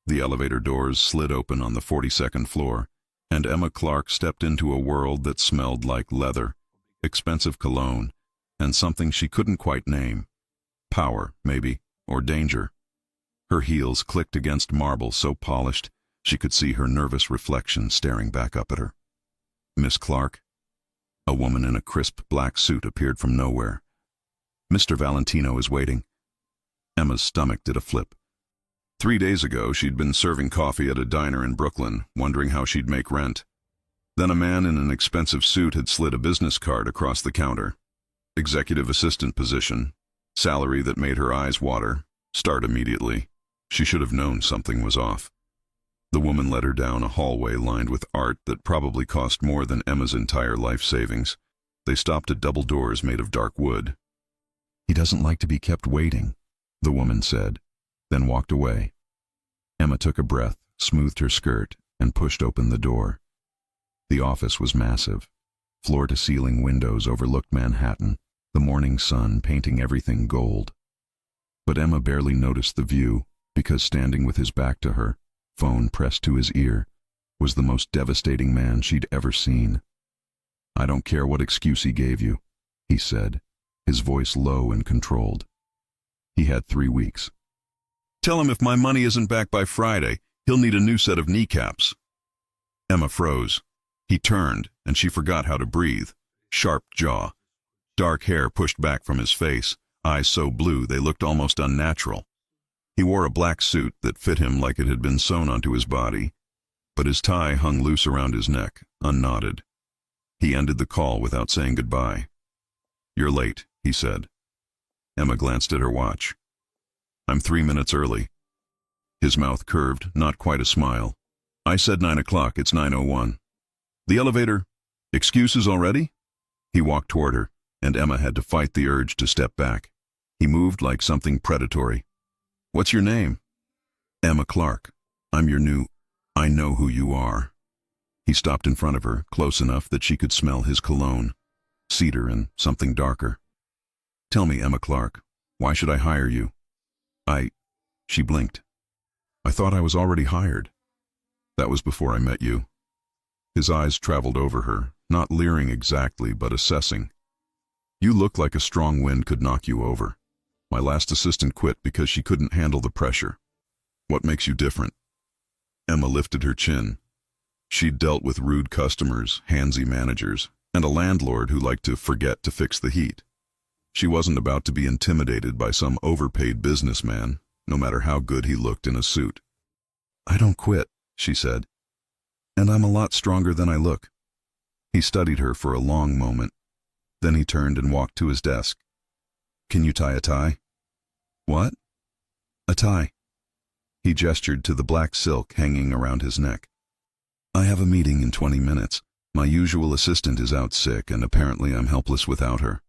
The elevator doors slid open on the 42nd floor, and Emma Clark stepped into a world that smelled like leather, expensive cologne, and something she couldn't quite name. Power, maybe, or danger. Her heels clicked against marble so polished she could see her nervous reflection staring back up at her. "Miss Clark?" A woman in a crisp black suit appeared from nowhere. "Mr. Valentino is waiting." Emma's stomach did a flip. 3 days ago, she'd been serving coffee at a diner in Brooklyn, wondering how she'd make rent. Then a man in an expensive suit had slid a business card across the counter. Executive assistant position, salary that made her eyes water, start immediately. She should have known something was off. The woman led her down a hallway lined with art that probably cost more than Emma's entire life savings. They stopped at double doors made of dark wood. "He doesn't like to be kept waiting," the woman said, then walked away. Emma took a breath, smoothed her skirt, and pushed open the door. The office was massive. Floor-to-ceiling windows overlooked Manhattan, the morning sun painting everything gold. But Emma barely noticed the view, because standing with his back to her, phone pressed to his ear, was the most devastating man she'd ever seen. "I don't care what excuse he gave you," he said, his voice low and controlled. He had 3 weeks. "Tell him if my money isn't back by Friday, he'll need a new set of kneecaps." Emma froze. He turned, and she forgot how to breathe. Sharp jaw. Dark hair pushed back from his face, eyes so blue they looked almost unnatural. He wore a black suit that fit him like it had been sewn onto his body, but his tie hung loose around his neck, unknotted. He ended the call without saying goodbye. "You're late," he said. Emma glanced at her watch. "I'm 3 minutes early." His mouth curved, not quite a smile. "I said 9 o'clock, it's 9:01. "The elevator. Excuses already?" He walked toward her, and Emma had to fight the urge to step back. He moved like something predatory. "What's your name?" "Emma Clark. I'm your new... I know who you are." He stopped in front of her, close enough that she could smell his cologne. Cedar and something darker. "Tell me, Emma Clark, why should I hire you?" She blinked. "I thought I was already hired." "That was before I met you." His eyes traveled over her, not leering exactly, but assessing. "You look like a strong wind could knock you over. My last assistant quit because she couldn't handle the pressure. What makes you different?" Emma lifted her chin. She'd dealt with rude customers, handsy managers, and a landlord who liked to forget to fix the heat. She wasn't about to be intimidated by some overpaid businessman, no matter how good he looked in a suit. "I don't quit," she said. "And I'm a lot stronger than I look." He studied her for a long moment. Then he turned and walked to his desk. "Can you tie a tie?" "What?" "A tie." He gestured to the black silk hanging around his neck. "I have a meeting in 20 minutes. My usual assistant is out sick, and apparently I'm helpless without her."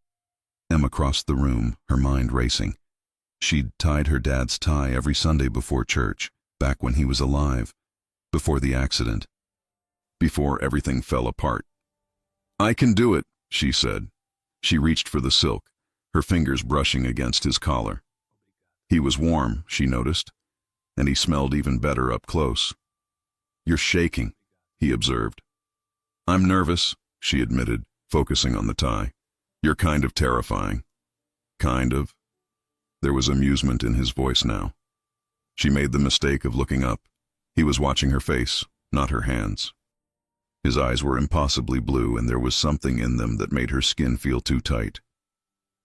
Emma crossed the room, her mind racing. She'd tied her dad's tie every Sunday before church, back when he was alive, before the accident, before everything fell apart. "I can do it," she said. She reached for the silk, her fingers brushing against his collar. He was warm, she noticed, and he smelled even better up close. "You're shaking," he observed. "I'm nervous," she admitted, focusing on the tie. "You're kind of terrifying." "Kind of?" There was amusement in his voice now. She made the mistake of looking up. He was watching her face, not her hands. His eyes were impossibly blue, and there was something in them that made her skin feel too tight.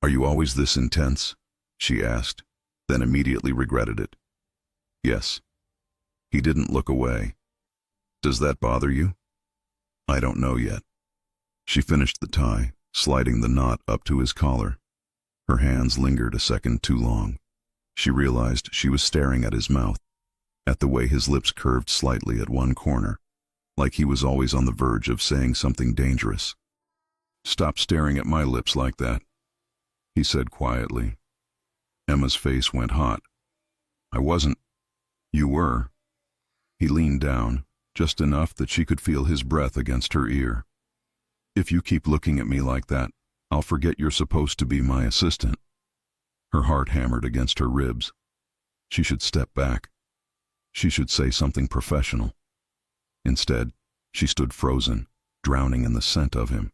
"Are you always this intense?" she asked, then immediately regretted it. "Yes." He didn't look away. "Does that bother you?" "I don't know yet." She finished the tie, sliding the knot up to his collar. Her hands lingered a second too long. She realized she was staring at his mouth, at the way his lips curved slightly at one corner, like he was always on the verge of saying something dangerous. "Stop staring at my lips like that," he said quietly. Emma's face went hot. "I wasn't." "You were." He leaned down, just enough that she could feel his breath against her ear. "If you keep looking at me like that, I'll forget you're supposed to be my assistant." Her heart hammered against her ribs. She should step back. She should say something professional. Instead, she stood frozen, drowning in the scent of him.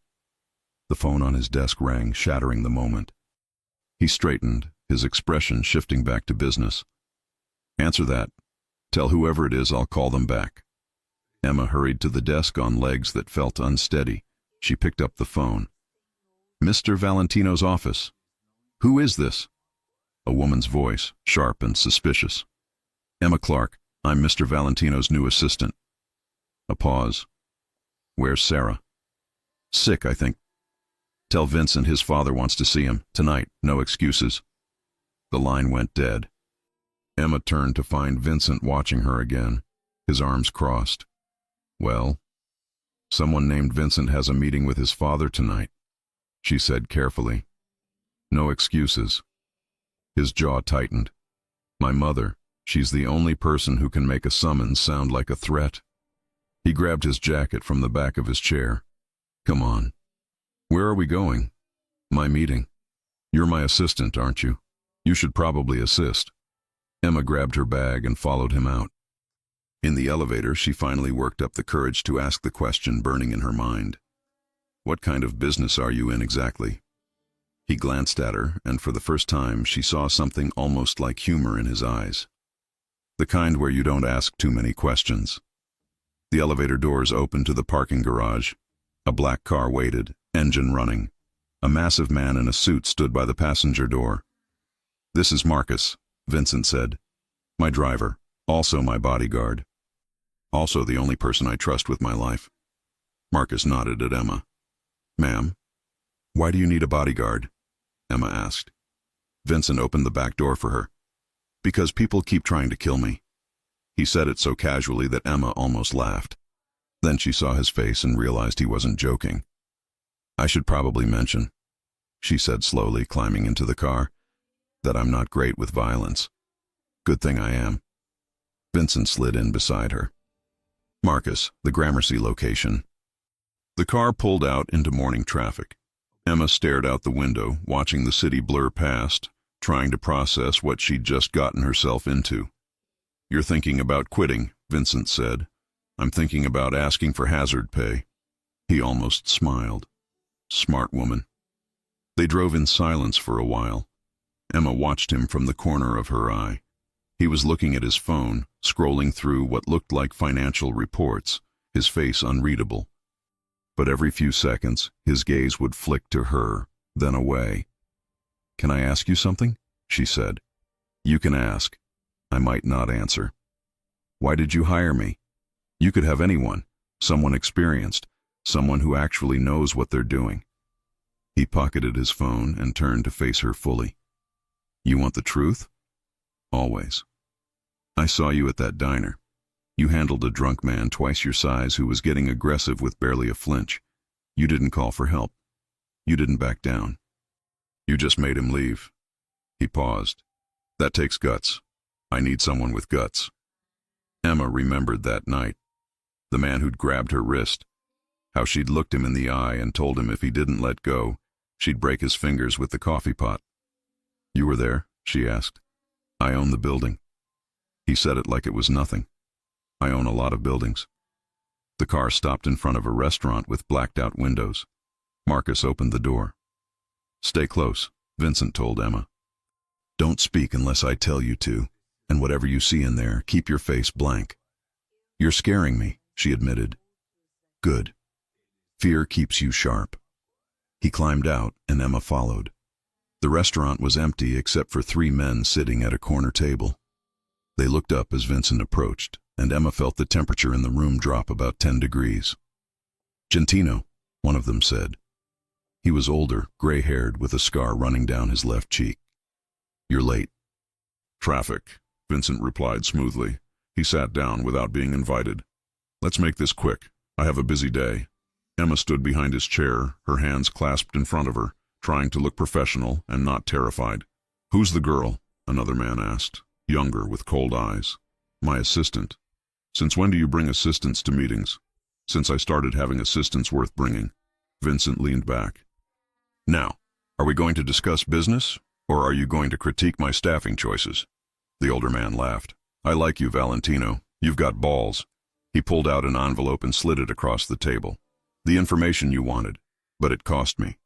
The phone on his desk rang, shattering the moment. He straightened, his expression shifting back to business. "Answer that. Tell whoever it is I'll call them back." Emma hurried to the desk on legs that felt unsteady. She picked up the phone. "Mr. Valentino's office." "Who is this?" A woman's voice, sharp and suspicious. "Emma Clark. I'm Mr. Valentino's new assistant." A pause. "Where's Sarah?" "Sick, I think." "Tell Vincent his father wants to see him. Tonight. No excuses." The line went dead. Emma turned to find Vincent watching her again, his arms crossed. "Well, someone named Vincent has a meeting with his father tonight," she said carefully. "No excuses." His jaw tightened. "My mother, she's the only person who can make a summons sound like a threat." He grabbed his jacket from the back of his chair. "Come on." "Where are we going?" "My meeting." "You're my assistant, aren't you? You should probably assist." Emma grabbed her bag and followed him out. In the elevator, she finally worked up the courage to ask the question burning in her mind. "What kind of business are you in exactly?" He glanced at her, and for the first time she saw something almost like humor in his eyes. "The kind where you don't ask too many questions." The elevator doors opened to the parking garage. A black car waited, engine running. A massive man in a suit stood by the passenger door. "This is Marcus," Vincent said. "My driver, also my bodyguard. Also the only person I trust with my life." Marcus nodded at Emma. "Ma'am, why do you need a bodyguard?" Emma asked. Vincent opened the back door for her. "Because people keep trying to kill me." He said it so casually that Emma almost laughed. Then she saw his face and realized he wasn't joking. "I should probably mention," she said slowly, climbing into the car, "that I'm not great with violence. Good thing I am." Vincent slid in beside her. "Marcus, the Gramercy location." The car pulled out into morning traffic. Emma stared out the window, watching the city blur past, trying to process what she'd just gotten herself into. "You're thinking about quitting," Vincent said. "I'm thinking about asking for hazard pay." He almost smiled. Smart woman. They drove in silence for a while. Emma watched him from the corner of her eye. He was looking at his phone, scrolling through what looked like financial reports, his face unreadable. But every few seconds, his gaze would flick to her, then away. "Can I ask you something?" she said. "You can ask. I might not answer." "Why did you hire me? You could have anyone, someone experienced, someone who actually knows what they're doing." He pocketed his phone and turned to face her fully. "You want the truth?" "Always. I saw you at that diner. You handled a drunk man twice your size who was getting aggressive with barely a flinch. You didn't call for help. You didn't back down. You just made him leave." He paused. "That takes guts. I need someone with guts." Emma remembered that night. The man who'd grabbed her wrist. How she'd looked him in the eye and told him if he didn't let go, she'd break his fingers with the coffee pot. "You were there?" she asked. "I own the building." He said it like it was nothing. "I own a lot of buildings." The car stopped in front of a restaurant with blacked-out windows. Marcus opened the door. "Stay close," Vincent told Emma. "Don't speak unless I tell you to, and whatever you see in there, keep your face blank." "You're scaring me," she admitted. "Good. Fear keeps you sharp." He climbed out, and Emma followed. The restaurant was empty except for 3 men sitting at a corner table. They looked up as Vincent approached, and Emma felt the temperature in the room drop about 10 degrees. "Gentino," one of them said. He was older, gray-haired, with a scar running down his left cheek. "You're late." "Traffic," Vincent replied smoothly. He sat down without being invited. "Let's make this quick. I have a busy day." Emma stood behind his chair, her hands clasped in front of her, trying to look professional and not terrified. "Who's the girl?" another man asked, younger with cold eyes. "My assistant." "Since when do you bring assistants to meetings?" "Since I started having assistants worth bringing." Vincent leaned back. "Now, are we going to discuss business, or are you going to critique my staffing choices?" The older man laughed. I like you, Valentino. You've got balls. He pulled out an envelope and slid it across the table. The information you wanted, but it cost me.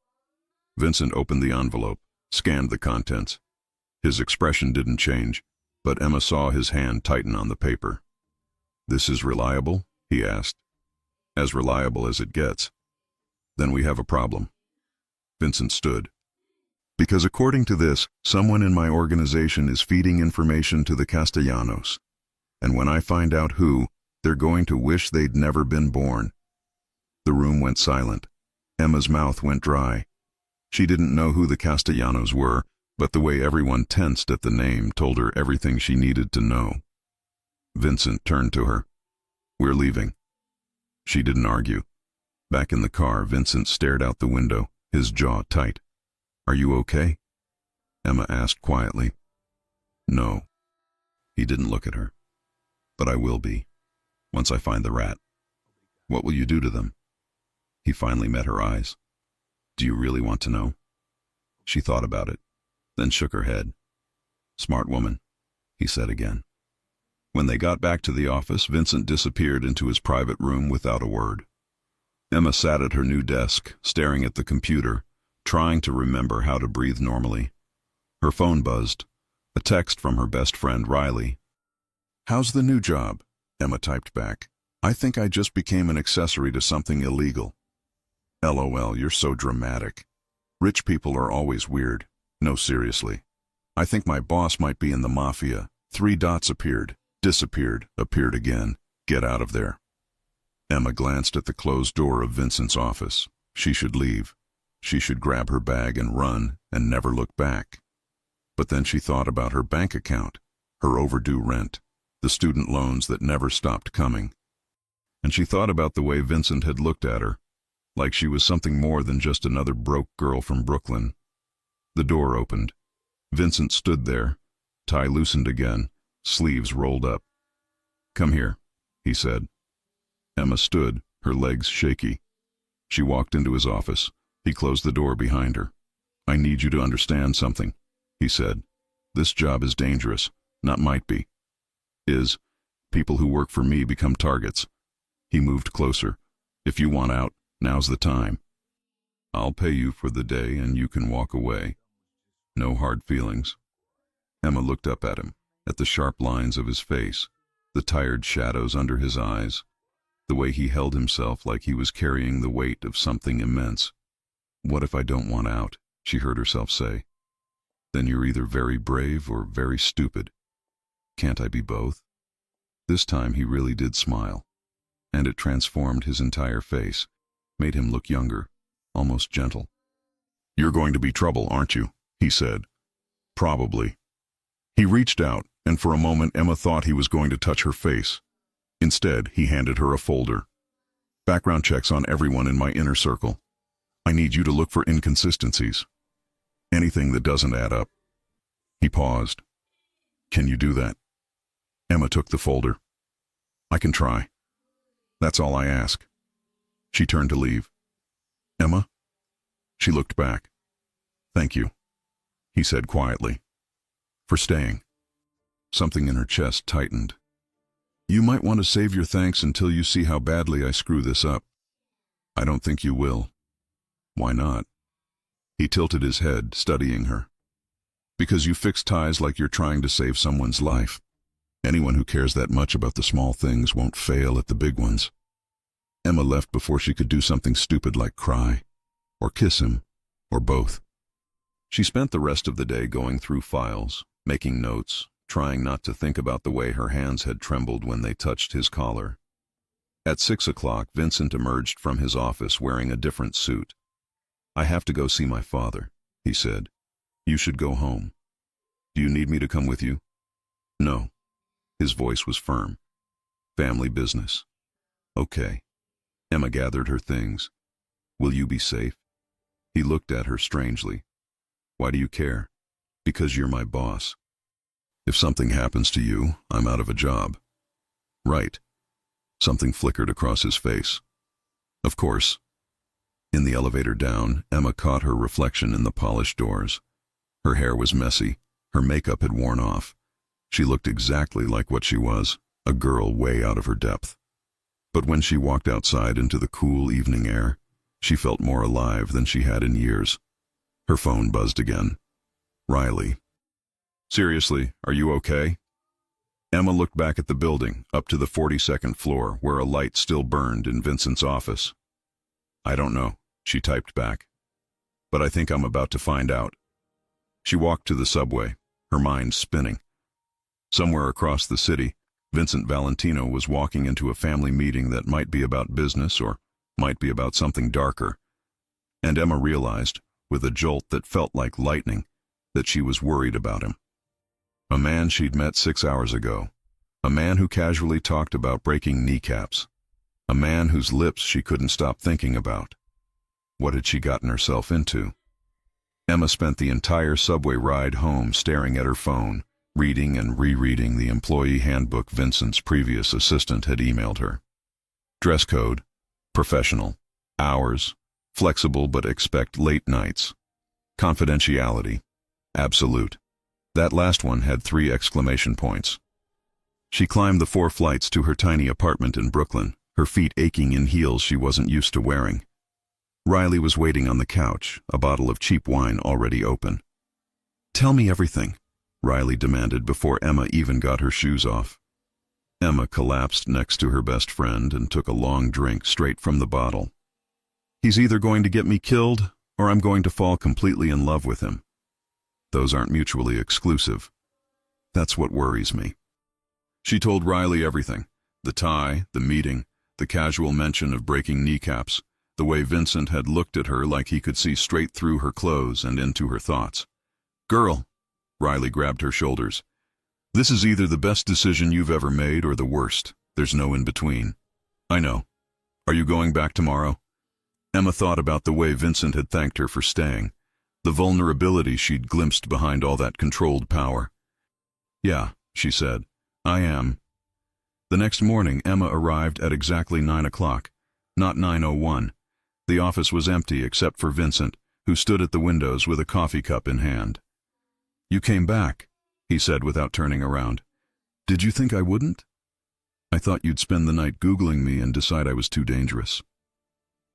Vincent opened the envelope, scanned the contents. His expression didn't change, but Emma saw his hand tighten on the paper. This is reliable? He asked. As reliable as it gets. Then we have a problem. Vincent stood. Because according to this, someone in my organization is feeding information to the Castellanos. And when I find out who, they're going to wish they'd never been born. The room went silent. Emma's mouth went dry. She didn't know who the Castellanos were, but the way everyone tensed at the name told her everything she needed to know. Vincent turned to her. We're leaving. She didn't argue. Back in the car, Vincent stared out the window, his jaw tight. Are you okay? Emma asked quietly. No. He didn't look at her. But I will be, once I find the rat. What will you do to them? He finally met her eyes. Do you really want to know? She thought about it, then shook her head. Smart woman, he said again. When they got back to the office, Vincent disappeared into his private room without a word. Emma sat at her new desk, staring at the computer, trying to remember how to breathe normally. Her phone buzzed. A text from her best friend, Riley. How's the new job? Emma typed back. I think I just became an accessory to something illegal. LOL, you're so dramatic. Rich people are always weird. No, seriously. I think my boss might be in the mafia. 3 dots appeared, disappeared, appeared again. Get out of there. Emma glanced at the closed door of Vincent's office. She should leave. She should grab her bag and run and never look back. But then she thought about her bank account, her overdue rent, the student loans that never stopped coming. And she thought about the way Vincent had looked at her, like she was something more than just another broke girl from Brooklyn. The door opened. Vincent stood there, tie loosened again, sleeves rolled up. Come here, he said. Emma stood, her legs shaky. She walked into his office. He closed the door behind her. I need you to understand something, he said. This job is dangerous, not might be. Is. People who work for me become targets. He moved closer. If you want out, now's the time. I'll pay you for the day and you can walk away. No hard feelings. Emma looked up at him, at the sharp lines of his face, the tired shadows under his eyes, the way he held himself like he was carrying the weight of something immense. What if I don't want out? She heard herself say. Then you're either very brave or very stupid. Can't I be both? This time he really did smile, and it transformed his entire face, made him look younger, almost gentle. You're going to be trouble, aren't you? He said. Probably. He reached out, and for a moment Emma thought he was going to touch her face. Instead, he handed her a folder. Background checks on everyone in my inner circle. I need you to look for inconsistencies. Anything that doesn't add up. He paused. Can you do that? Emma took the folder. I can try. That's all I ask. She turned to leave. Emma? She looked back. Thank you, he said quietly. For staying. Something in her chest tightened. You might want to save your thanks until you see how badly I screw this up. I don't think you will. Why not? He tilted his head, studying her. Because you fix ties like you're trying to save someone's life. Anyone who cares that much about the small things won't fail at the big ones. Emma left before she could do something stupid like cry, or kiss him, or both. She spent the rest of the day going through files, making notes, trying not to think about the way her hands had trembled when they touched his collar. At 6 o'clock, Vincent emerged from his office wearing a different suit. I have to go see my father, he said. You should go home. Do you need me to come with you? No. His voice was firm. Family business. Okay. Emma gathered her things. Will you be safe? He looked at her strangely. Why do you care? Because you're my boss. If something happens to you, I'm out of a job. Right. Something flickered across his face. Of course. In the elevator down, Emma caught her reflection in the polished doors. Her hair was messy. Her makeup had worn off. She looked exactly like what she was, a girl way out of her depth. But when she walked outside into the cool evening air, she felt more alive than she had in years. Her phone buzzed again. Riley. Seriously, are you okay? Emma looked back at the building, up to the 42nd floor, where a light still burned in Vincent's office. I don't know, she typed back. But I think I'm about to find out. She walked to the subway, her mind spinning. Somewhere across the city, Vincent Valentino was walking into a family meeting that might be about business or might be about something darker. And Emma realized, with a jolt that felt like lightning, that she was worried about him. A man she'd met 6 hours ago. A man who casually talked about breaking kneecaps. A man whose lips she couldn't stop thinking about. What had she gotten herself into? Emma spent the entire subway ride home staring at her phone, reading and rereading the employee handbook Vincent's previous assistant had emailed her. Dress code, professional. Hours, flexible but expect late nights. Confidentiality, absolute. That last one had 3 exclamation points. She climbed the 4 flights to her tiny apartment in Brooklyn, her feet aching in heels she wasn't used to wearing. Riley was waiting on the couch, a bottle of cheap wine already open. Tell me everything, Riley demanded before Emma even got her shoes off. Emma collapsed next to her best friend and took a long drink straight from the bottle. He's either going to get me killed, or I'm going to fall completely in love with him. Those aren't mutually exclusive. That's what worries me. She told Riley everything. The tie, the meeting, the casual mention of breaking kneecaps, the way Vincent had looked at her like he could see straight through her clothes and into her thoughts. Girl, Riley grabbed her shoulders. This is either the best decision you've ever made or the worst. There's no in between. I know. Are you going back tomorrow? Emma thought about the way Vincent had thanked her for staying, the vulnerability she'd glimpsed behind all that controlled power. Yeah, she said. I am. The next morning, Emma arrived at exactly 9 o'clock, not 9:01. The office was empty except for Vincent, who stood at the windows with a coffee cup in hand. You came back, he said without turning around. Did you think I wouldn't? I thought you'd spend the night Googling me and decide I was too dangerous.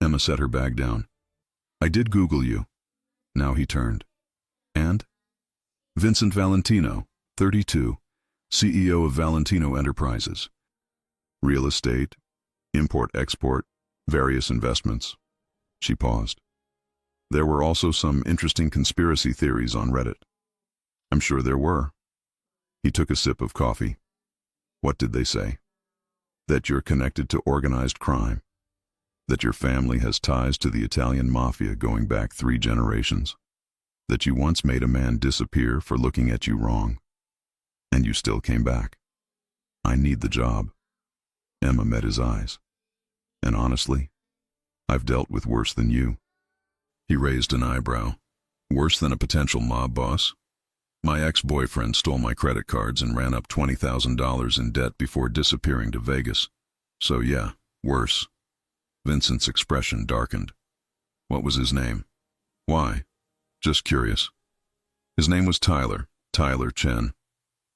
Emma set her bag down. I did Google you. Now he turned. And? Vincent Valentino, 32, CEO of Valentino Enterprises. Real estate, import-export, various investments. She paused. There were also some interesting conspiracy theories on Reddit. I'm sure there were. He took a sip of coffee. What did they say? That you're connected to organized crime. That your family has ties to the Italian mafia going back 3 generations. That you once made a man disappear for looking at you wrong. And you still came back. I need the job. Emma met his eyes. And honestly, I've dealt with worse than you. He raised an eyebrow. Worse than a potential mob boss? My ex-boyfriend stole my credit cards and ran up $20,000 in debt before disappearing to Vegas. So yeah, worse. Vincent's expression darkened. What was his name? Why? Just curious. His name was Tyler Chen.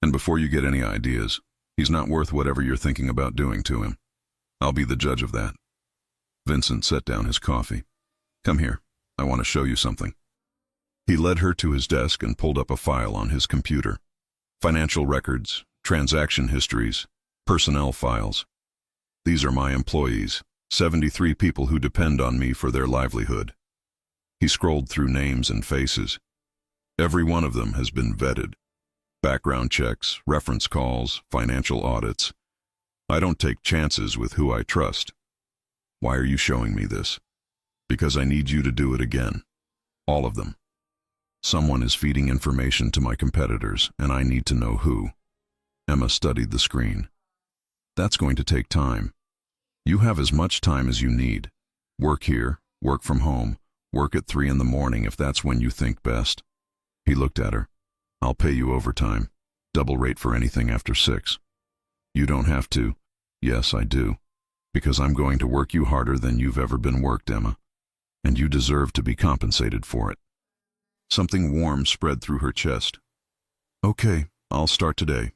And before you get any ideas, he's not worth whatever you're thinking about doing to him. I'll be the judge of that. Vincent set down his coffee. Come here, I want to show you something. He led her to his desk and pulled up a file on his computer. Financial records, transaction histories, personnel files. These are my employees, 73 people who depend on me for their livelihood. He scrolled through names and faces. Every one of them has been vetted. Background checks, reference calls, financial audits. I don't take chances with who I trust. Why are you showing me this? Because I need you to do it again. All of them. Someone is feeding information to my competitors, and I need to know who. Emma studied the screen. That's going to take time. You have as much time as you need. Work here, work from home, work at 3 in the morning if that's when you think best. He looked at her. I'll pay you overtime. Double rate for anything after 6. You don't have to. Yes, I do. Because I'm going to work you harder than you've ever been worked, Emma. And you deserve to be compensated for it. Something warm spread through her chest. Okay, I'll start today.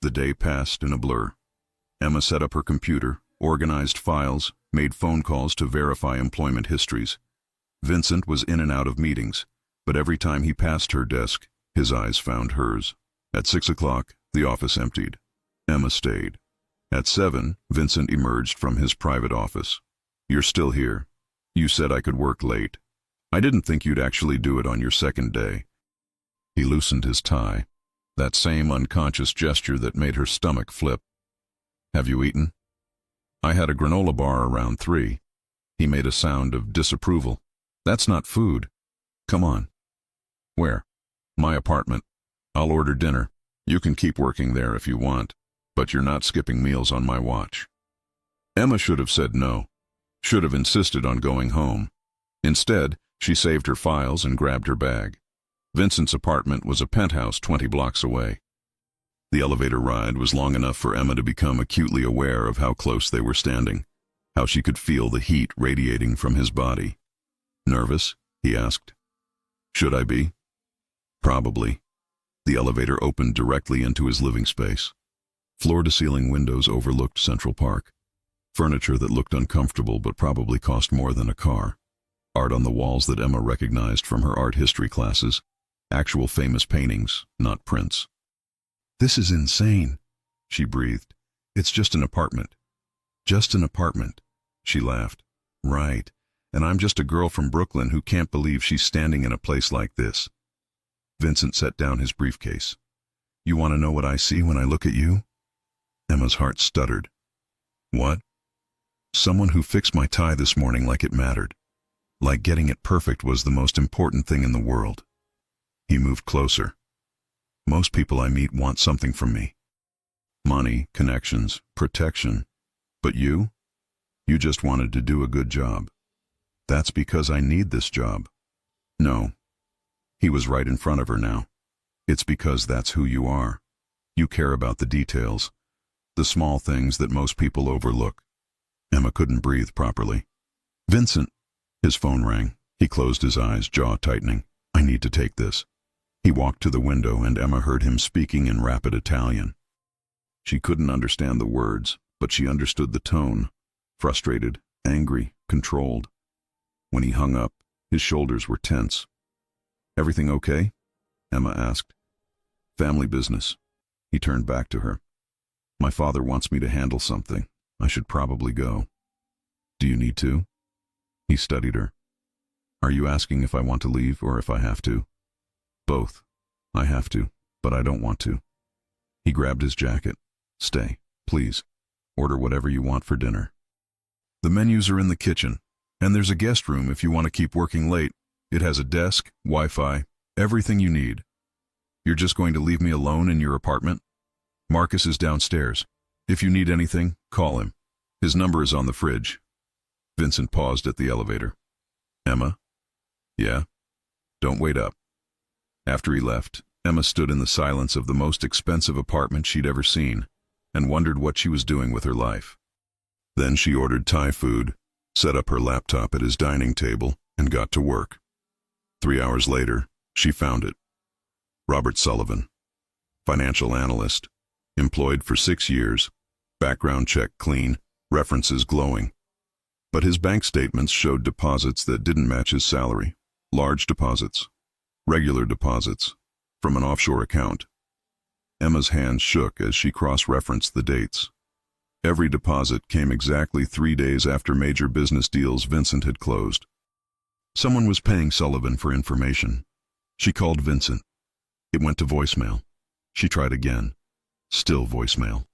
The day passed in a blur. Emma set up her computer, organized files, made phone calls to verify employment histories. Vincent was in and out of meetings, but every time he passed her desk, his eyes found hers. At 6 o'clock, the office emptied. Emma stayed. At 7, Vincent emerged from his private office. "You're still here. You said I could work late. I didn't think you'd actually do it on your second day." He loosened his tie, that same unconscious gesture that made her stomach flip. "Have you eaten?" "I had a granola bar around 3. He made a sound of disapproval. "That's not food. Come on." "Where?" "My apartment. I'll order dinner. You can keep working there if you want, but you're not skipping meals on my watch." Emma should have said no, should have insisted on going home. Instead, she saved her files and grabbed her bag. Vincent's apartment was a penthouse 20 blocks away. The elevator ride was long enough for Emma to become acutely aware of how close they were standing, how she could feel the heat radiating from his body. "Nervous?" he asked. "Should I be?" "Probably." The elevator opened directly into his living space. Floor-to-ceiling windows overlooked Central Park. Furniture that looked uncomfortable but probably cost more than a car. Art on the walls that Emma recognized from her art history classes. Actual famous paintings, not prints. "This is insane," she breathed. "It's just an apartment." "Just an apartment," she laughed. "Right. And I'm just a girl from Brooklyn who can't believe she's standing in a place like this." Vincent set down his briefcase. "You want to know what I see when I look at you?" Emma's heart stuttered. "What?" "Someone who fixed my tie this morning like it mattered. Like getting it perfect was the most important thing in the world." He moved closer. "Most people I meet want something from me. Money, connections, protection. But you? You just wanted to do a good job." "That's because I need this job." "No." He was right in front of her now. "It's because that's who you are. You care about the details, the small things that most people overlook." Emma couldn't breathe properly. "Vincent." His phone rang. He closed his eyes, jaw tightening. "I need to take this." He walked to the window and Emma heard him speaking in rapid Italian. She couldn't understand the words, but she understood the tone. Frustrated, angry, controlled. When he hung up, his shoulders were tense. "Everything okay?" Emma asked. "Family business." He turned back to her. "My father wants me to handle something. I should probably go." "Do you need to?" He studied her. "Are you asking if I want to leave or if I have to?" "Both. I have to, but I don't want to." He grabbed his jacket. "Stay, please. Order whatever you want for dinner. The menus are in the kitchen, and there's a guest room if you want to keep working late. It has a desk, Wi-Fi, everything you need. You're just going to leave me alone in your apartment? Marcus is downstairs. If you need anything, call him. His number is on the fridge." Vincent paused at the elevator. "Emma?" "Yeah?" "Don't wait up." After he left, Emma stood in the silence of the most expensive apartment she'd ever seen and wondered what she was doing with her life. Then she ordered Thai food, set up her laptop at his dining table, and got to work. 3 hours later, she found it. Robert Sullivan, financial analyst, employed for 6 years, background check clean, references glowing. But his bank statements showed deposits that didn't match his salary. Large deposits. Regular deposits. From an offshore account. Emma's hands shook as she cross-referenced the dates. Every deposit came exactly 3 days after major business deals Vincent had closed. Someone was paying Sullivan for information. She called Vincent. It went to voicemail. She tried again. Still voicemail.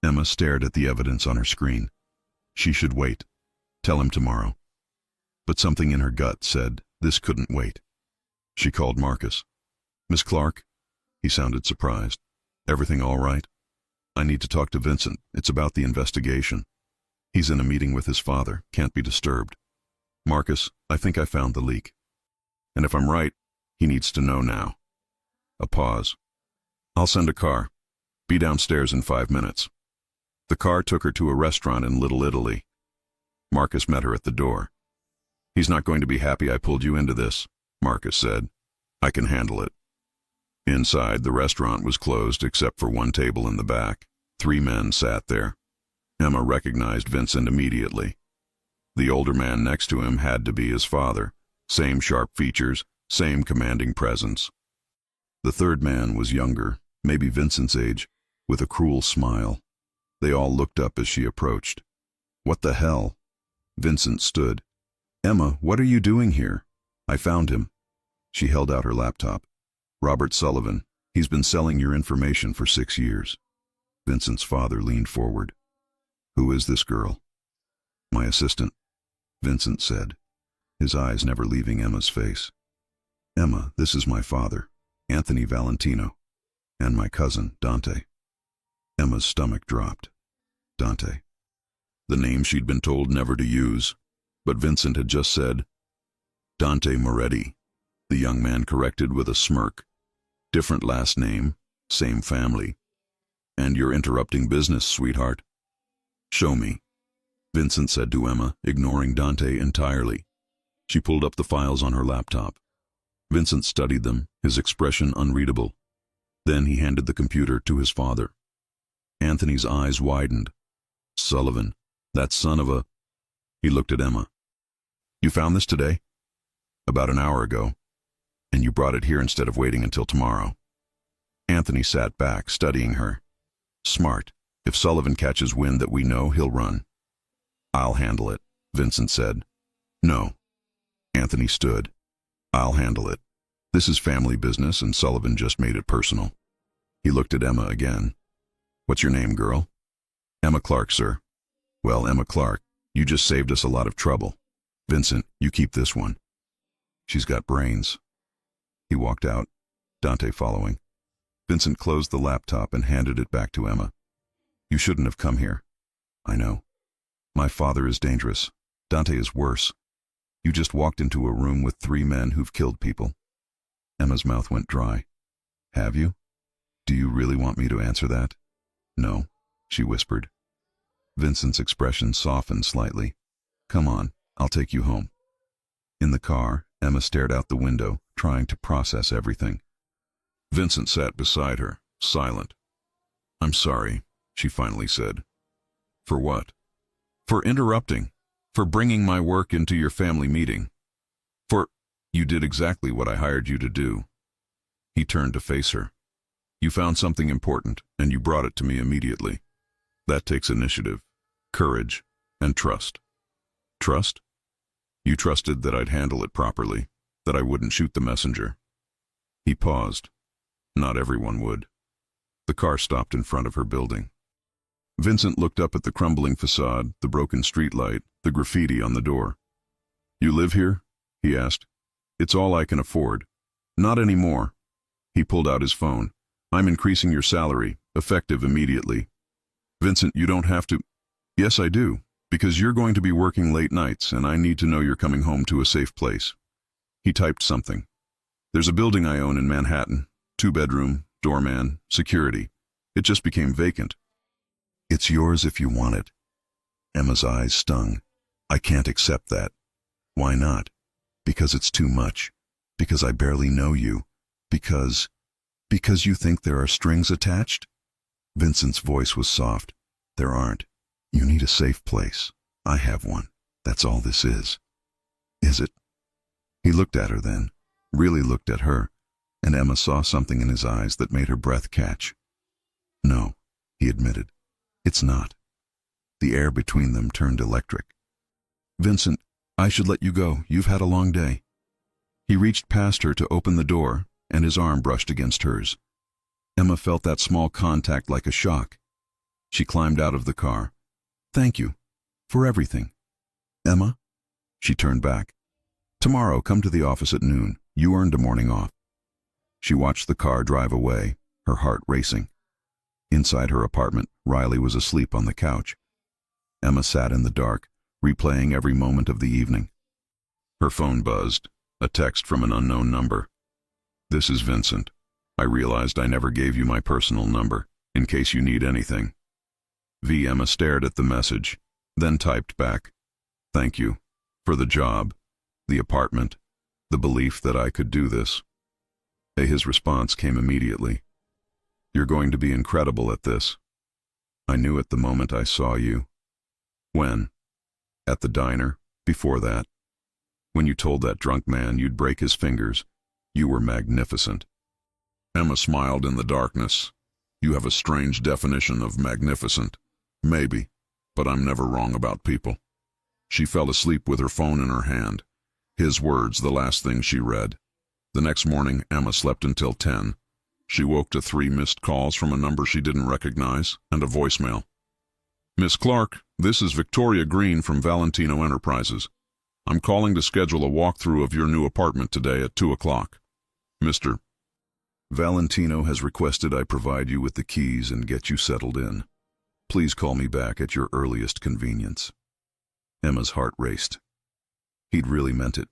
Emma stared at the evidence on her screen. She should wait. Tell him tomorrow. But something in her gut said this couldn't wait. She called Marcus. "Miss Clark?" He sounded surprised. "Everything all right?" "I need to talk to Vincent. It's about the investigation. He's in a meeting with his father. Can't be disturbed." "Marcus, I think I found the leak. And if I'm right, he needs to know now." A pause. "I'll send a car. Be downstairs in 5 minutes." The car took her to a restaurant in Little Italy. Marcus met her at the door. "He's not going to be happy I pulled you into this," Marcus said. "I can handle it." Inside, the restaurant was closed except for one table in the back. 3 men sat there. Emma recognized Vincent immediately. The older man next to him had to be his father. Same sharp features, same commanding presence. The third man was younger, maybe Vincent's age, with a cruel smile. They all looked up as she approached. "What the hell?" Vincent stood. "Emma, what are you doing here?" "I found him." She held out her laptop. "Robert Sullivan. He's been selling your information for 6 years. Vincent's father leaned forward. "Who is this girl?" "My assistant," Vincent said, his eyes never leaving Emma's face. "Emma, this is my father, Anthony Valentino, and my cousin, Dante." Emma's stomach dropped. Dante. The name she'd been told never to use, but Vincent had just said, "Dante Moretti," the young man corrected with a smirk. "Different last name, same family. And you're interrupting business, sweetheart." "Show me," Vincent said to Emma, ignoring Dante entirely. She pulled up the files on her laptop. Vincent studied them, his expression unreadable. Then he handed the computer to his father. Anthony's eyes widened. "Sullivan, that son of a—" He looked at Emma. "You found this today?" "About an hour ago. And you brought it here instead of waiting until tomorrow." Anthony sat back, studying her. "Smart. If Sullivan catches wind that we know, he'll run." "I'll handle it," Vincent said. "No." Anthony stood. "I'll handle it. This is family business, and Sullivan just made it personal." He looked at Emma again. "What's your name, girl?" "Emma Clark, sir." "Well, Emma Clark, you just saved us a lot of trouble. Vincent, you keep this one. She's got brains." He walked out, Dante following. Vincent closed the laptop and handed it back to Emma. "You shouldn't have come here." "I know. My father is dangerous. Dante is worse. You just walked into a room with 3 men who've killed people." Emma's mouth went dry. "Have you? Do you really want me to answer that?" "No," she whispered. Vincent's expression softened slightly. "Come on, I'll take you home." In the car, Emma stared out the window, trying to process everything. Vincent sat beside her, silent. "I'm sorry," she finally said. "For what?" "For interrupting. For bringing my work into your family meeting. You did exactly what I hired you to do." He turned to face her. "You found something important, and you brought it to me immediately. That takes initiative, courage, and trust." "Trust?" "You trusted that I'd handle it properly, that I wouldn't shoot the messenger." He paused. Not everyone would. The car stopped in front of her building. Vincent looked up at the crumbling facade, the broken streetlight, the graffiti on the door. "You live here?" he asked. "It's all I can afford." "Not anymore." He pulled out his phone. "I'm increasing your salary, effective immediately." "Vincent, you don't have to—" "Yes, I do, because you're going to be working late nights, and I need to know you're coming home to a safe place." He typed something. "There's a building I own in Manhattan, 2-bedroom, doorman, security. It just became vacant." "It's yours if you want it." Emma's eyes stung. "I can't accept that." "Why not?" "Because it's too much. Because I barely know you. Because you think there are strings attached?" Vincent's voice was soft. "There aren't. You need a safe place. I have one. That's all this is." "Is it?" He looked at her then, really looked at her, and Emma saw something in his eyes that made her breath catch. "No," he admitted. "It's not." The air between them turned electric. "Vincent, I should let you go. You've had a long day." He reached past her to open the door, and his arm brushed against hers. Emma felt that small contact like a shock. She climbed out of the car. "Thank you. For everything." "Emma?" She turned back. "Tomorrow, come to the office at noon. You earned a morning off." She watched the car drive away, her heart racing. Inside her apartment, Riley was asleep on the couch. Emma sat in the dark, replaying every moment of the evening. Her phone buzzed, a text from an unknown number. "This is Vincent. I realized I never gave you my personal number, in case you need anything." Emma stared at the message, then typed back, "Thank you. For the job, the apartment, the belief that I could do this." His response came immediately. You're going to be incredible at this. I knew it the moment I saw you. When? At the diner? Before that? When you told that drunk man you'd break his fingers, you were magnificent. Emma smiled in the darkness. You have a strange definition of magnificent. Maybe, but I'm never wrong about people. She fell asleep with her phone in her hand. His words, the last thing she read. The next morning, Emma slept until 10. She woke to 3 missed calls from a number she didn't recognize and a voicemail. Miss Clark, this is Victoria Green from Valentino Enterprises. I'm calling to schedule a walkthrough of your new apartment today at 2 o'clock. Mr. Valentino has requested I provide you with the keys and get you settled in. Please call me back at your earliest convenience. Emma's heart raced. He'd really meant it.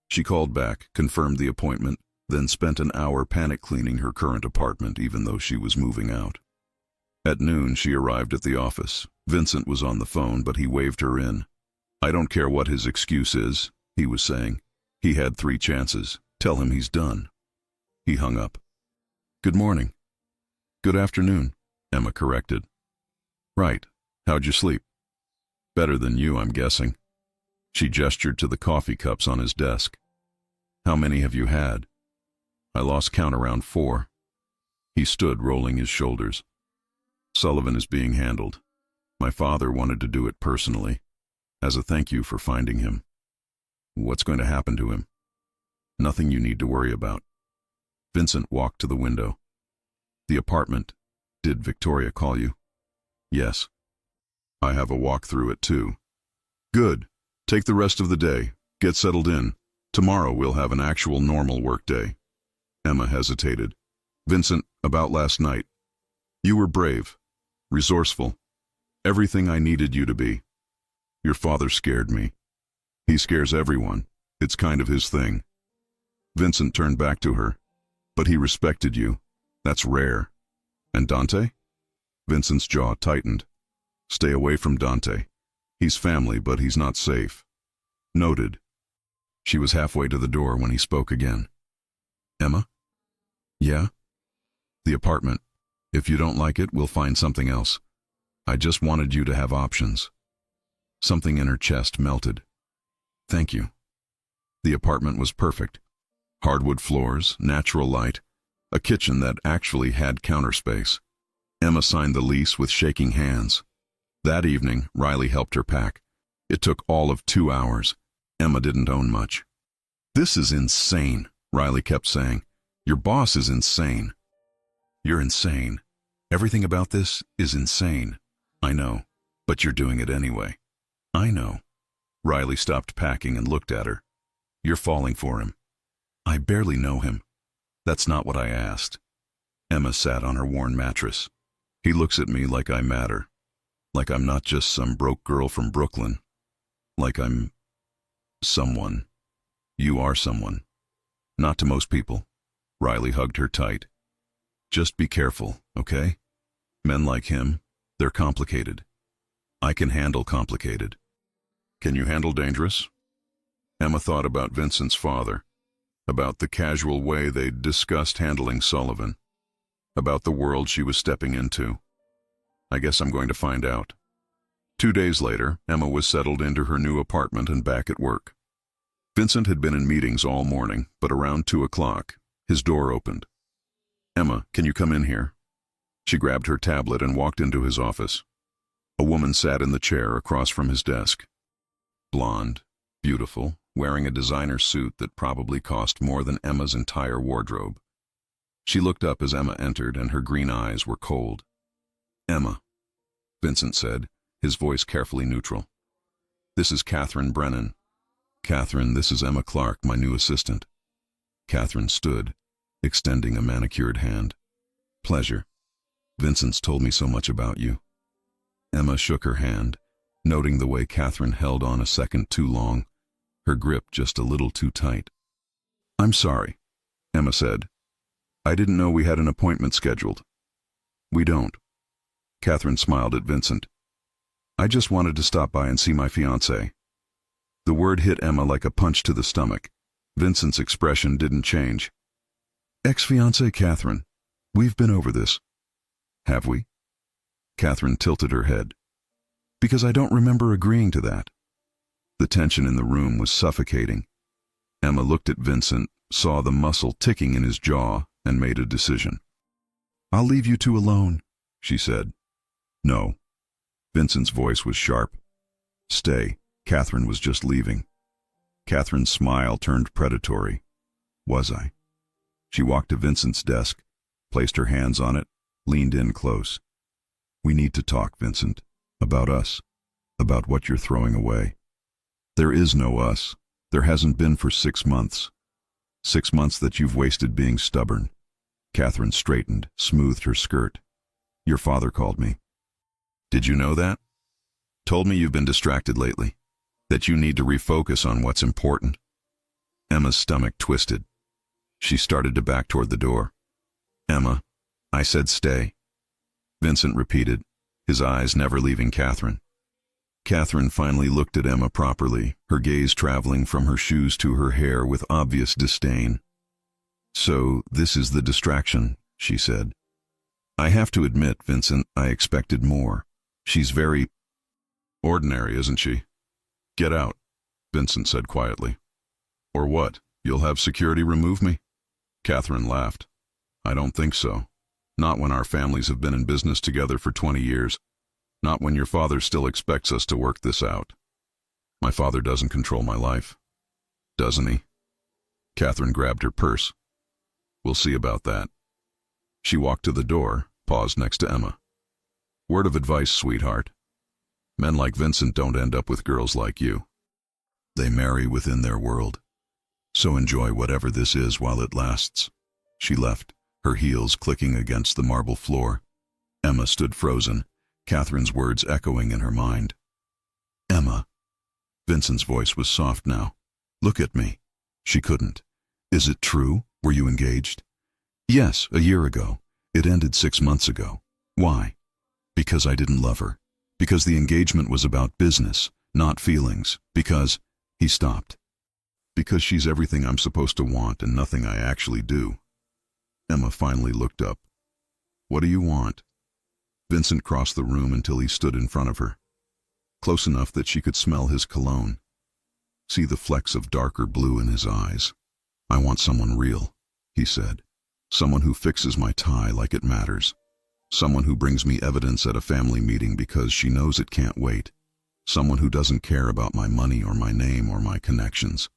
She called back, confirmed the appointment, then spent an hour panic cleaning her current apartment even though she was moving out. At noon, she arrived at the office. Vincent was on the phone, but he waved her in. I don't care what his excuse is, he was saying. He had 3 chances. Tell him he's done. He hung up. Good morning. Good afternoon, Emma corrected. Right. How'd you sleep? Better than you, I'm guessing. She gestured to the coffee cups on his desk. How many have you had? I lost count around 4. He stood, rolling his shoulders. Sullivan is being handled. My father wanted to do it personally, as a thank you for finding him. What's going to happen to him? Nothing you need to worry about. Vincent walked to the window. The apartment. Did Victoria call you? Yes. I have a walkthrough at 2. Good. Take the rest of the day. Get settled in. Tomorrow we'll have an actual normal work day. Emma hesitated. Vincent, about last night. You were brave, resourceful, everything I needed you to be. Your father scared me. He scares everyone. It's kind of his thing. Vincent turned back to her. But he respected you. That's rare. And Dante? Vincent's jaw tightened. Stay away from Dante. He's family, but he's not safe. Noted. She was halfway to the door when he spoke again. Emma? Yeah? The apartment. If you don't like it, we'll find something else. I just wanted you to have options. Something in her chest melted. Thank you. The apartment was perfect. Hardwood floors, natural light, a kitchen that actually had counter space. Emma signed the lease with shaking hands. That evening, Riley helped her pack. It took all of 2 hours. Emma didn't own much. This is insane, Riley kept saying. Your boss is insane. You're insane. Everything about this is insane. I know, but you're doing it anyway. I know. Riley stopped packing and looked at her. You're falling for him. I barely know him. That's not what I asked. Emma sat on her worn mattress. He looks at me like I matter. Like I'm not just some broke girl from Brooklyn. Like I'm someone. You are someone. Not to most people. Riley hugged her tight. Just be careful, okay? Men like him, they're complicated. I can handle complicated. Can you handle dangerous? Emma thought about Vincent's father, about the casual way they'd discussed handling Sullivan, about the world she was stepping into. I guess I'm going to find out. 2 days later, Emma was settled into her new apartment and back at work. Vincent had been in meetings all morning, but around 2 o'clock, his door opened. Emma, can you come in here? She grabbed her tablet and walked into his office. A woman sat in the chair across from his desk. Blonde, beautiful, wearing a designer suit that probably cost more than Emma's entire wardrobe. She looked up as Emma entered, and her green eyes were cold. Emma, Vincent said, his voice carefully neutral. This is Catherine Brennan. Catherine, this is Emma Clark, my new assistant. Catherine stood, extending a manicured hand. Pleasure. Vincent's told me so much about you. Emma shook her hand, noting the way Catherine held on a second too long, her grip just a little too tight. I'm sorry, Emma said. I didn't know we had an appointment scheduled. We don't. Catherine smiled at Vincent. I just wanted to stop by and see my fiancé. The word hit Emma like a punch to the stomach. Vincent's expression didn't change. Ex-fiancée Catherine, we've been over this. Have we? Catherine tilted her head. Because I don't remember agreeing to that. The tension in the room was suffocating. Emma looked at Vincent, saw the muscle ticking in his jaw, and made a decision. I'll leave you two alone, she said. No. Vincent's voice was sharp. Stay. Catherine was just leaving. Catherine's smile turned predatory. Was I? She walked to Vincent's desk, placed her hands on it, leaned in close. We need to talk, Vincent. About us. About what you're throwing away. There is no us. There hasn't been for 6 months. 6 months that you've wasted being stubborn. Catherine straightened, smoothed her skirt. Your father called me. Did you know that? Told me you've been distracted lately. That you need to refocus on what's important. Emma's stomach twisted. She started to back toward the door. Emma, I said stay. Vincent repeated, his eyes never leaving Catherine. Catherine finally looked at Emma properly, her gaze traveling from her shoes to her hair with obvious disdain. So, this is the distraction, she said. I have to admit, Vincent, I expected more. She's very ordinary, isn't she? Get out, Vincent said quietly. Or what? You'll have security remove me? Catherine laughed. I don't think so. Not when our families have been in business together for 20 years. Not when your father still expects us to work this out. My father doesn't control my life. Doesn't he? Catherine grabbed her purse. We'll see about that. She walked to the door, paused next to Emma. Word of advice, sweetheart. Men like Vincent don't end up with girls like you. They marry within their world. So enjoy whatever this is while it lasts. She left, her heels clicking against the marble floor. Emma stood frozen, Catherine's words echoing in her mind. Emma. Vincent's voice was soft now. Look at me. She couldn't. Is it true? Were you engaged? Yes, a year ago. It ended 6 months ago. Why? Because I didn't love her. Because the engagement was about business, not feelings. Because... He stopped. Because she's everything I'm supposed to want and nothing I actually do. Emma finally looked up. What do you want? Vincent crossed the room until he stood in front of her. Close enough that she could smell his cologne. See the flecks of darker blue in his eyes. I want someone real, he said. Someone who fixes my tie like it matters. Someone who brings me evidence at a family meeting because she knows it can't wait. Someone who doesn't care about my money or my name or my connections.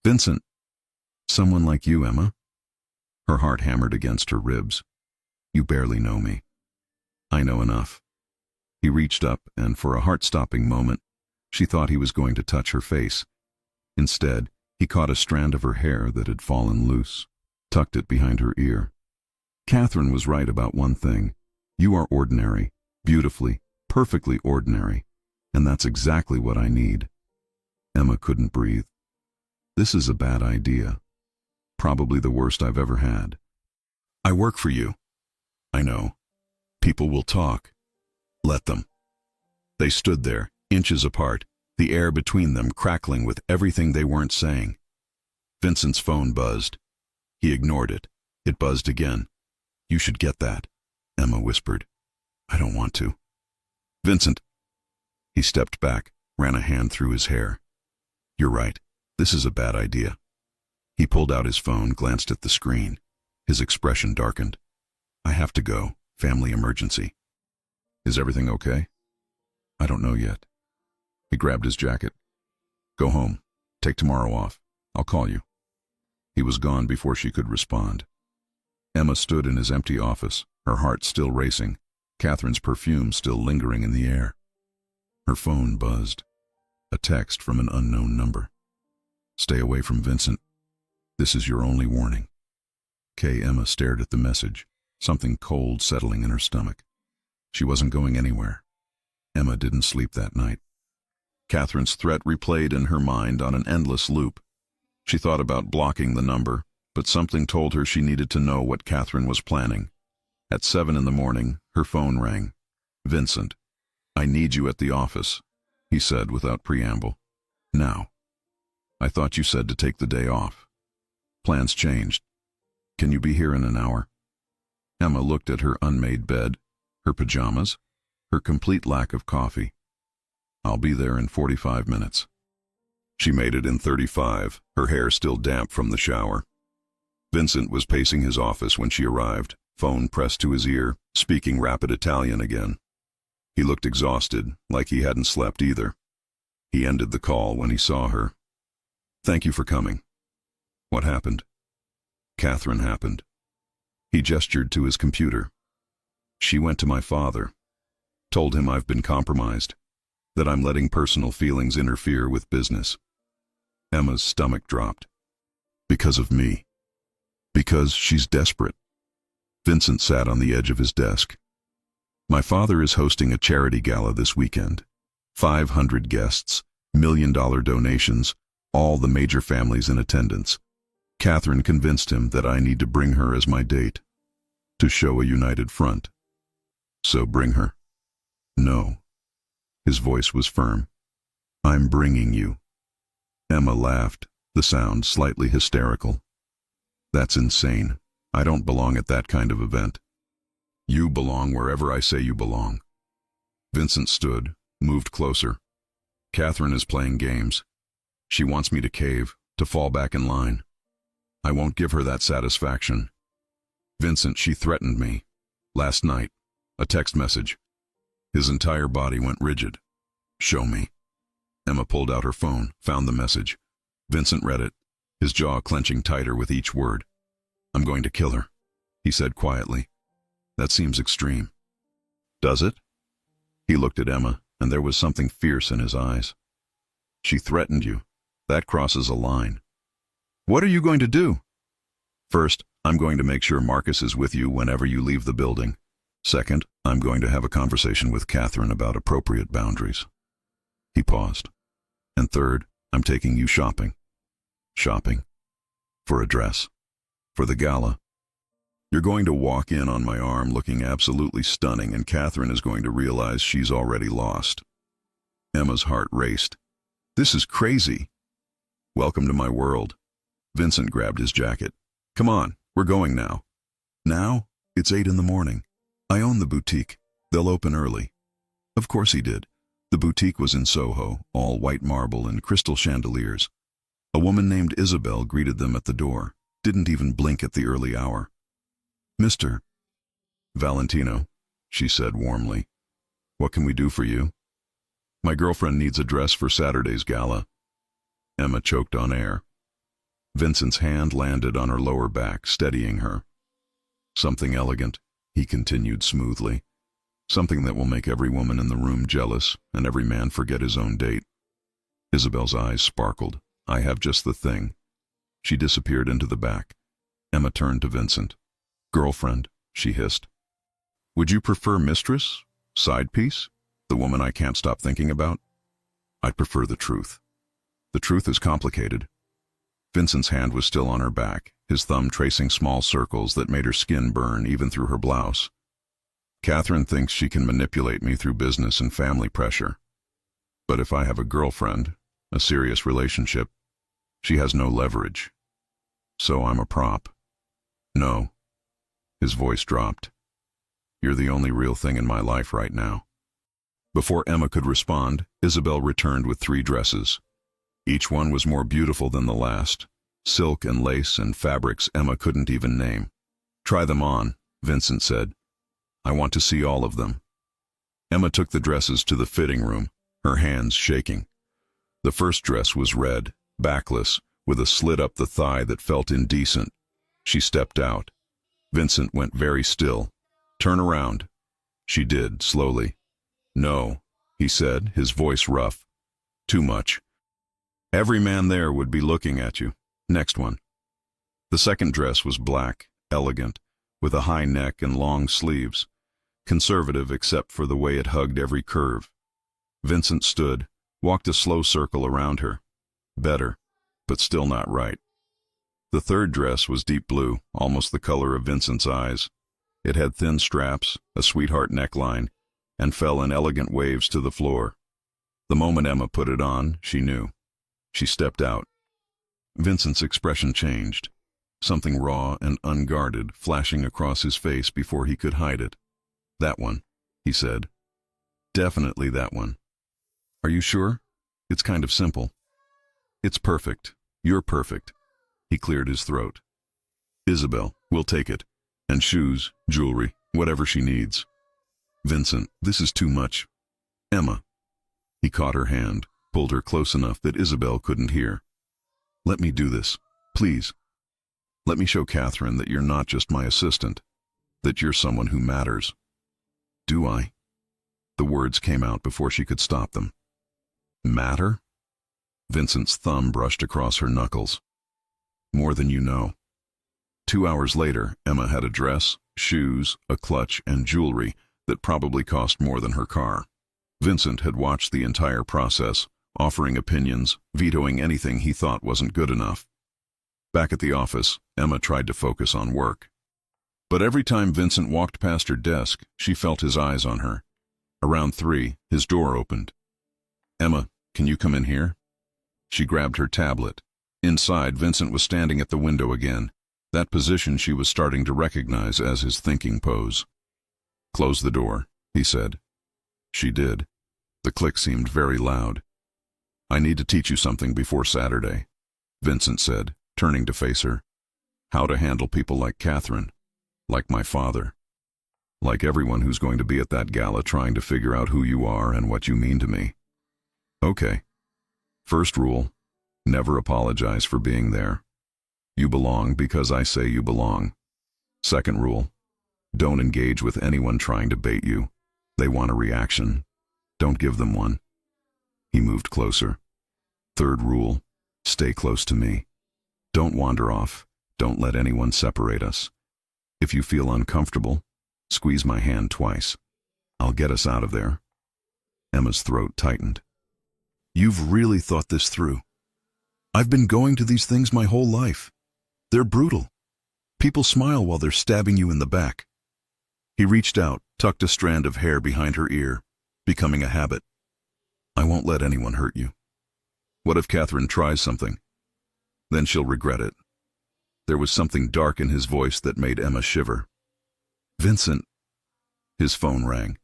Vincent. Someone like you, Emma. Her heart hammered against her ribs. You barely know me. I know enough. He reached up, and for a heart-stopping moment, she thought he was going to touch her face. Instead, he caught a strand of her hair that had fallen loose, tucked it behind her ear. Catherine was right about one thing. You are ordinary, beautifully, perfectly ordinary, and that's exactly what I need. Emma couldn't breathe. This is a bad idea. Probably the worst I've ever had. I work for you. I know. People will talk. Let them. They stood there, inches apart, the air between them crackling with everything they weren't saying. Vincent's phone buzzed. He ignored it. It buzzed again. You should get that, Emma whispered. I don't want to. Vincent. He stepped back, ran a hand through his hair. You're right. This is a bad idea. He pulled out his phone, glanced at the screen. His expression darkened. I have to go. Family emergency. Is everything okay? I don't know yet. He grabbed his jacket. Go home. Take tomorrow off. I'll call you. He was gone before she could respond. Emma stood in his empty office, her heart still racing, Catherine's perfume still lingering in the air. Her phone buzzed. A text from an unknown number. Stay away from Vincent. This is your only warning. Emma stared at the message, something cold settling in her stomach. She wasn't going anywhere. Emma didn't sleep that night. Catherine's threat replayed in her mind on an endless loop. She thought about blocking the number, but something told her she needed to know what Catherine was planning. At 7 in the morning, her phone rang. Vincent. I need you at the office, he said without preamble. Now. I thought you said to take the day off. Plans changed. Can you be here in an hour? Emma looked at her unmade bed, her pajamas, her complete lack of coffee. I'll be there in 45 minutes. She made it in 35, her hair still damp from the shower. Vincent was pacing his office when she arrived, phone pressed to his ear, speaking rapid Italian again. He looked exhausted, like he hadn't slept either. He ended the call when he saw her. Thank you for coming. What happened? Catherine happened. He gestured to his computer. She went to my father, told him I've been compromised, that I'm letting personal feelings interfere with business. Emma's stomach dropped. Because of me. Because she's desperate. Vincent sat on the edge of his desk. My father is hosting a charity gala this weekend. 500 guests, $1 million donations, all the major families in attendance. Catherine convinced him that I need to bring her as my date, to show a united front. So bring her. No. His voice was firm. I'm bringing you. Emma laughed, the sound slightly hysterical. That's insane. I don't belong at that kind of event. You belong wherever I say you belong. Vincent stood, moved closer. Catherine is playing games. She wants me to cave, to fall back in line. I won't give her that satisfaction. Vincent, she threatened me. Last night. A text message. His entire body went rigid. Show me. Emma pulled out her phone, found the message. Vincent read it, his jaw clenching tighter with each word. I'm going to kill her, he said quietly. That seems extreme. Does it? He looked at Emma, and there was something fierce in his eyes. She threatened you. That crosses a line. What are you going to do? First, I'm going to make sure Marcus is with you whenever you leave the building. Second, I'm going to have a conversation with Catherine about appropriate boundaries. He paused. And third, I'm taking you shopping. Shopping. For a dress. For the gala. You're going to walk in on my arm looking absolutely stunning, and Catherine is going to realize she's already lost. Emma's heart raced. This is crazy. Welcome to my world. Vincent grabbed his jacket. Come on, we're going now. Now? It's 8 in the morning. I own the boutique. They'll open early. Of course he did. The boutique was in Soho, all white marble and crystal chandeliers. A woman named Isabel greeted them at the door, didn't even blink at the early hour. Mr. Valentino, she said warmly. What can we do for you? My girlfriend needs a dress for Saturday's gala. Emma choked on air. Vincent's hand landed on her lower back, steadying her. Something elegant, he continued smoothly. Something that will make every woman in the room jealous and every man forget his own date. Isabel's eyes sparkled. I have just the thing. She disappeared into the back. Emma turned to Vincent. Girlfriend, she hissed. Would you prefer mistress? Side piece? The woman I can't stop thinking about? I'd prefer the truth. The truth is complicated. Vincent's hand was still on her back, his thumb tracing small circles that made her skin burn even through her blouse. Catherine thinks she can manipulate me through business and family pressure. But if I have a girlfriend, a serious relationship, she has no leverage. So I'm a prop. No. His voice dropped. You're the only real thing in my life right now. Before Emma could respond, Isabel returned with 3 dresses. Each one was more beautiful than the last, silk and lace and fabrics Emma couldn't even name. Try them on, Vincent said. I want to see all of them. Emma took the dresses to the fitting room, her hands shaking. The first dress was red, backless, with a slit up the thigh that felt indecent. She stepped out. Vincent went very still. Turn around. She did, slowly. No, he said, his voice rough. Too much. Every man there would be looking at you. Next one. The second dress was black, elegant, with a high neck and long sleeves. Conservative except for the way it hugged every curve. Vincent stood, walked a slow circle around her. Better, but still not right. The third dress was deep blue, almost the color of Vincent's eyes. It had thin straps, a sweetheart neckline, and fell in elegant waves to the floor. The moment Emma put it on, she knew. She stepped out. Vincent's expression changed. something raw and unguarded flashing across his face before he could hide it. "That one," he said. "Definitely that one." "Are you sure? It's kind of simple." "It's perfect. You're perfect." He cleared his throat. "Isabel, we'll take it. And shoes, jewelry, whatever she needs." "Vincent, this is too much." "Emma." He caught her hand, pulled her close enough that Isabel couldn't hear. "Let me do this, please. Let me show Catherine that you're not just my assistant, that you're someone who matters." "Do I?" The words came out before she could stop them. "Matter?" Vincent's thumb brushed across her knuckles. "More than you know." 2 hours later, Emma had a dress, shoes, a clutch, and jewelry that probably cost more than her car. Vincent had watched the entire process, offering opinions, vetoing anything he thought wasn't good enough. Back at the office, Emma tried to focus on work. But every time Vincent walked past her desk, she felt his eyes on her. Around 3, his door opened. "Emma, can you come in here?" She grabbed her tablet. Inside, Vincent was standing at the window again, that position she was starting to recognize as his thinking pose. "Close the door," he said. She did. The click seemed very loud. "I need to teach you something before Saturday," Vincent said, turning to face her. "How to handle people like Catherine, like my father, like everyone who's going to be at that gala trying to figure out who you are and what you mean to me." "Okay. First rule, never apologize for being there. You belong because I say you belong. Second rule, don't engage with anyone trying to bait you. They want a reaction. Don't give them one." He moved closer. "Third rule, stay close to me. Don't wander off. Don't let anyone separate us. If you feel uncomfortable, squeeze my hand twice. I'll get us out of there." Emma's throat tightened. "You've really thought this through. I've been going to these things my whole life. They're brutal. People smile while they're stabbing you in the back." He reached out, tucked a strand of hair behind her ear, becoming a habit. "I won't let anyone hurt you. What if Catherine tries something? Then she'll regret it." There was something dark in his voice that made Emma shiver. "Vincent." His phone rang.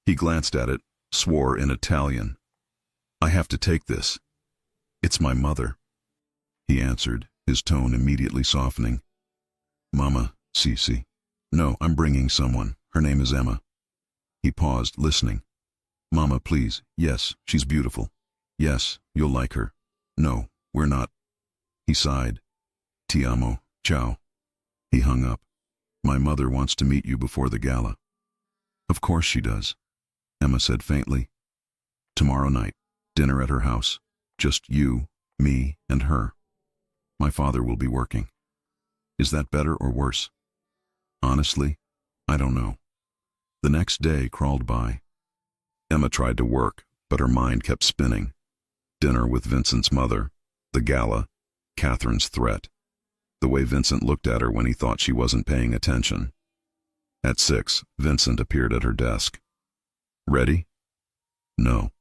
He glanced at it, swore in Italian. "I have to take this. It's my mother." He answered, his tone immediately softening. "Mama, Cece. No, I'm bringing someone. Her name is Emma." He paused, listening. "Mama, please. Yes, she's beautiful. Yes, you'll like her. No, we're not." He sighed. "Ti amo. Ciao." He hung up. "My mother wants to meet you before the gala." "Of course she does," Emma said faintly. "Tomorrow night, dinner at her house. Just you, me, and her. My father will be working. Is that better or worse?" "Honestly, I don't know." The next day crawled by. Emma tried to work, but her mind kept spinning. Dinner with Vincent's mother, the gala, Catherine's threat, the way Vincent looked at her when he thought she wasn't paying attention. At 6, Vincent appeared at her desk. "Ready?" "No."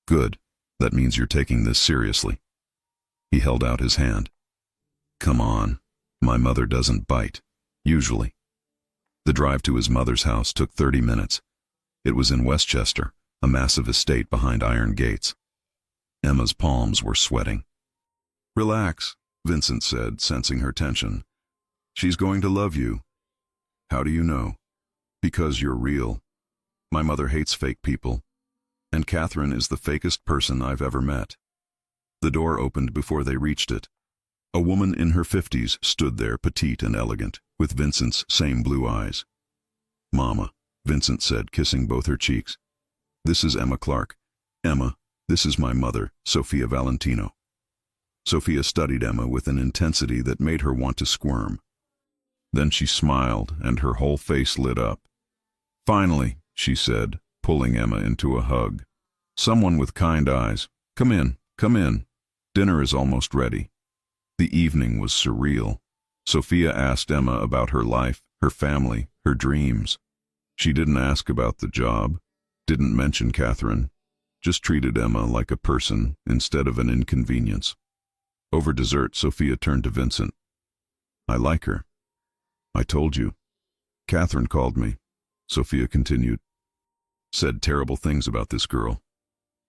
"Good. That means you're taking this seriously." He held out his hand. "Come on. My mother doesn't bite, usually." The drive to his mother's house took 30 minutes. It was in Westchester, a massive estate behind iron gates. Emma's palms were sweating. "Relax," Vincent said, sensing her tension. "She's going to love you." "How do you know?" "Because you're real. My mother hates fake people. And Catherine is the fakest person I've ever met." The door opened before they reached it. A woman in her 50s stood there, petite and elegant, with Vincent's same blue eyes. "Mama," Vincent said, kissing both her cheeks. "This is Emma Clark. Emma, this is my mother, Sophia Valentino." Sophia studied Emma with an intensity that made her want to squirm. Then she smiled, and her whole face lit up. "Finally," she said, pulling Emma into a hug. "Someone with kind eyes. Come in, come in. Dinner is almost ready." The evening was surreal. Sophia asked Emma about her life, her family, her dreams. She didn't ask about the job, didn't mention Catherine, just treated Emma like a person instead of an inconvenience. Over dessert, Sophia turned to Vincent. I like her. I told you. Catherine called me, Sophia continued. Said terrible things about this girl.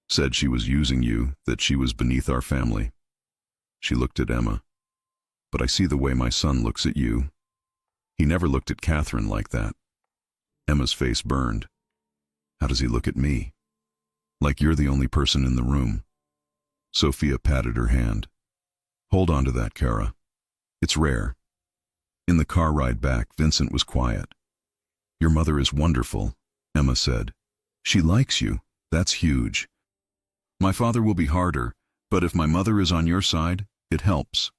Said she was using you, that she was beneath our family. She looked at Emma. But I see the way my son looks at you. He never looked at Catherine like that. Emma's face burned. How does he look at me? Like you're the only person in the room. Sophia patted her hand. Hold on to that, Kara. It's rare. In the car ride back, Vincent was quiet. Your mother is wonderful, Emma said. She likes you. That's huge. My father will be harder, but if my mother is on your side, it helps.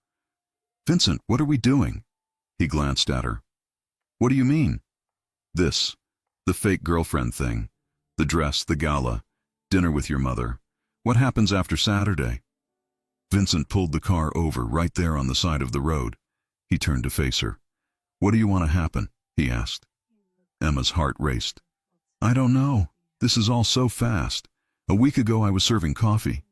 Vincent, what are we doing? He glanced at her. What do you mean? This. The fake girlfriend thing. The dress, the gala. Dinner with your mother. What happens after Saturday? Vincent pulled the car over right there on the side of the road. He turned to face her. What do you want to happen? He asked. Emma's heart raced. I don't know. This is all so fast. A week ago I was serving coffee.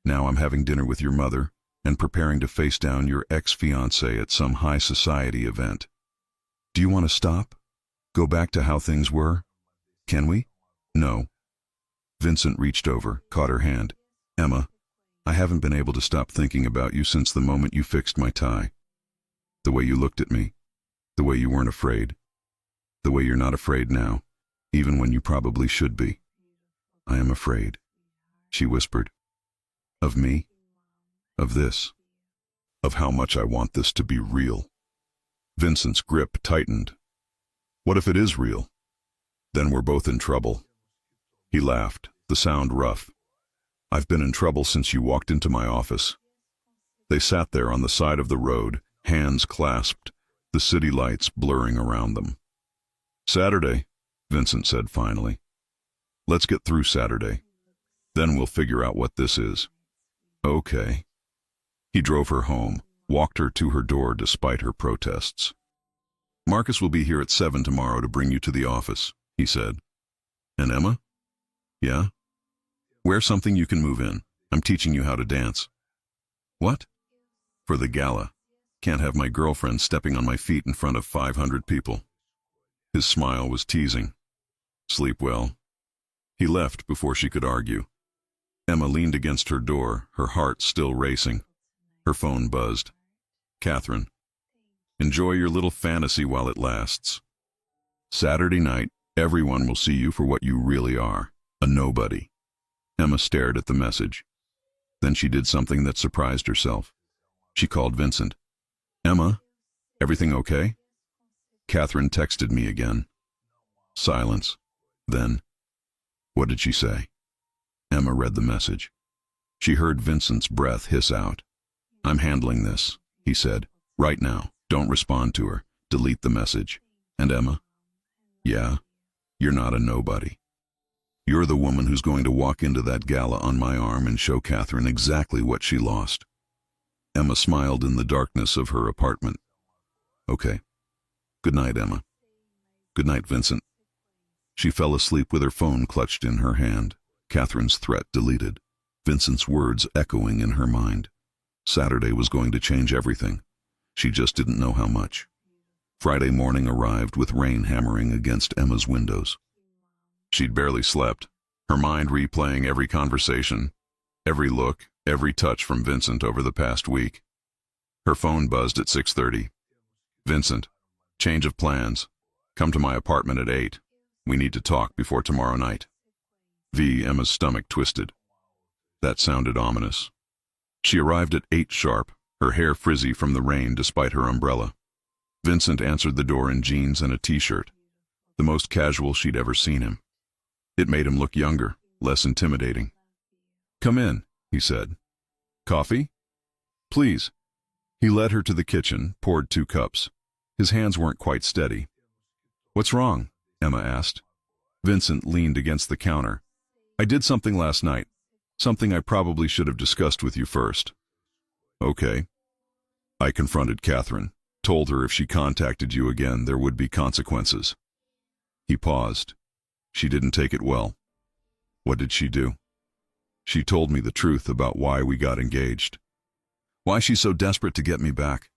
Now I'm having dinner with your mother and preparing to face down your ex-fiancé at some high society event. Do you want to stop? Go back to how things were? Can we? No. Vincent reached over, caught her hand. Emma, I haven't been able to stop thinking about you since the moment you fixed my tie. The way you looked at me. The way you weren't afraid. The way you're not afraid now, even when you probably should be. I am afraid, she whispered. Of me? Of this? Of how much I want this to be real. Vincent's grip tightened. What if it is real? Then we're both in trouble. He laughed, the sound rough. I've been in trouble since you walked into my office. They sat there on the side of the road, hands clasped, the city lights blurring around them. Saturday, Vincent said finally. Let's get through Saturday. Then we'll figure out what this is. Okay. He drove her home, walked her to her door despite her protests. Marcus will be here at 7 tomorrow to bring you to the office, he said. And Emma? Yeah? Wear something you can move in. I'm teaching you how to dance. What? For the gala. Can't have my girlfriend stepping on my feet in front of 500 people. His smile was teasing. Sleep well. He left before she could argue. Emma leaned against her door, her heart still racing. Her phone buzzed. Catherine. Enjoy your little fantasy while it lasts. Saturday night, everyone will see you for what you really are, a nobody. Emma stared at the message. Then she did something that surprised herself. She called Vincent. Emma, everything okay? Catherine texted me again. Silence. Then, what did she say? Emma read the message. She heard Vincent's breath hiss out. I'm handling this, he said. Right now. Don't respond to her. Delete the message. And Emma? Yeah, you're not a nobody. You're the woman who's going to walk into that gala on my arm and show Catherine exactly what she lost. Emma smiled in the darkness of her apartment. Okay. Good night, Emma. Good night, Vincent. She fell asleep with her phone clutched in her hand, Catherine's threat deleted, Vincent's words echoing in her mind. Saturday was going to change everything. She just didn't know how much. Friday morning arrived with rain hammering against Emma's windows. She'd barely slept, her mind replaying every conversation, every look, every touch from Vincent over the past week. Her phone buzzed at 6:30. Vincent, change of plans. Come to my apartment at 8. We need to talk before tomorrow night. Emma's stomach twisted. That sounded ominous. She arrived at 8 sharp, her hair frizzy from the rain despite her umbrella. Vincent answered the door in jeans and a t-shirt, the most casual she'd ever seen him. It made him look younger, less intimidating. Come in, he said. Coffee? Please. He led her to the kitchen, poured 2 cups. His hands weren't quite steady. What's wrong? Emma asked. Vincent leaned against the counter. I did something last night, something I probably should have discussed with you first. Okay. I confronted Catherine, told her if she contacted you again there would be consequences. He paused. She didn't take it well. What did she do? She told me the truth about why we got engaged. Why she's so desperate to get me back.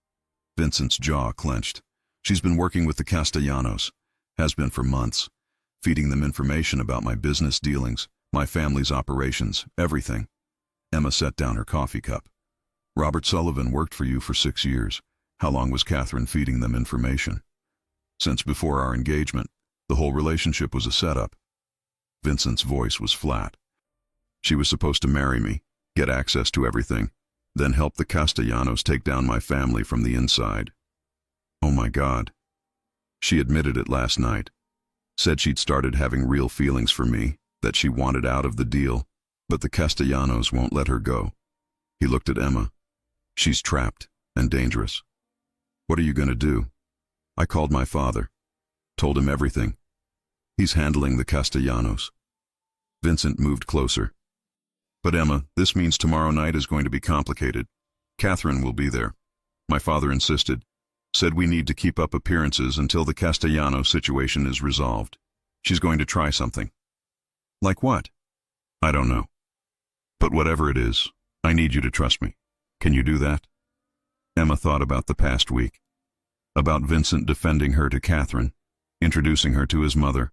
Vincent's jaw clenched. She's been working with the Castellanos. Has been for months. Feeding them information about my business dealings, my family's operations, everything. Emma set down her coffee cup. Robert Sullivan worked for you for 6 years. How long was Catherine feeding them information? Since before our engagement. The whole relationship was a setup. Vincent's voice was flat. She was supposed to marry me, get access to everything, then help the Castellanos take down my family from the inside. Oh my God. She admitted it last night. Said she'd started having real feelings for me, that she wanted out of the deal, but the Castellanos won't let her go. He looked at Emma. She's trapped and dangerous. What are you going to do? I called my father. Told him everything. He's handling the Castellanos. Vincent moved closer. But Emma, this means tomorrow night is going to be complicated. Catherine will be there. My father insisted. Said we need to keep up appearances until the Castellanos situation is resolved. She's going to try something. Like what? I don't know. But whatever it is, I need you to trust me. Can you do that? Emma thought about the past week. About Vincent defending her to Catherine, introducing her to his mother,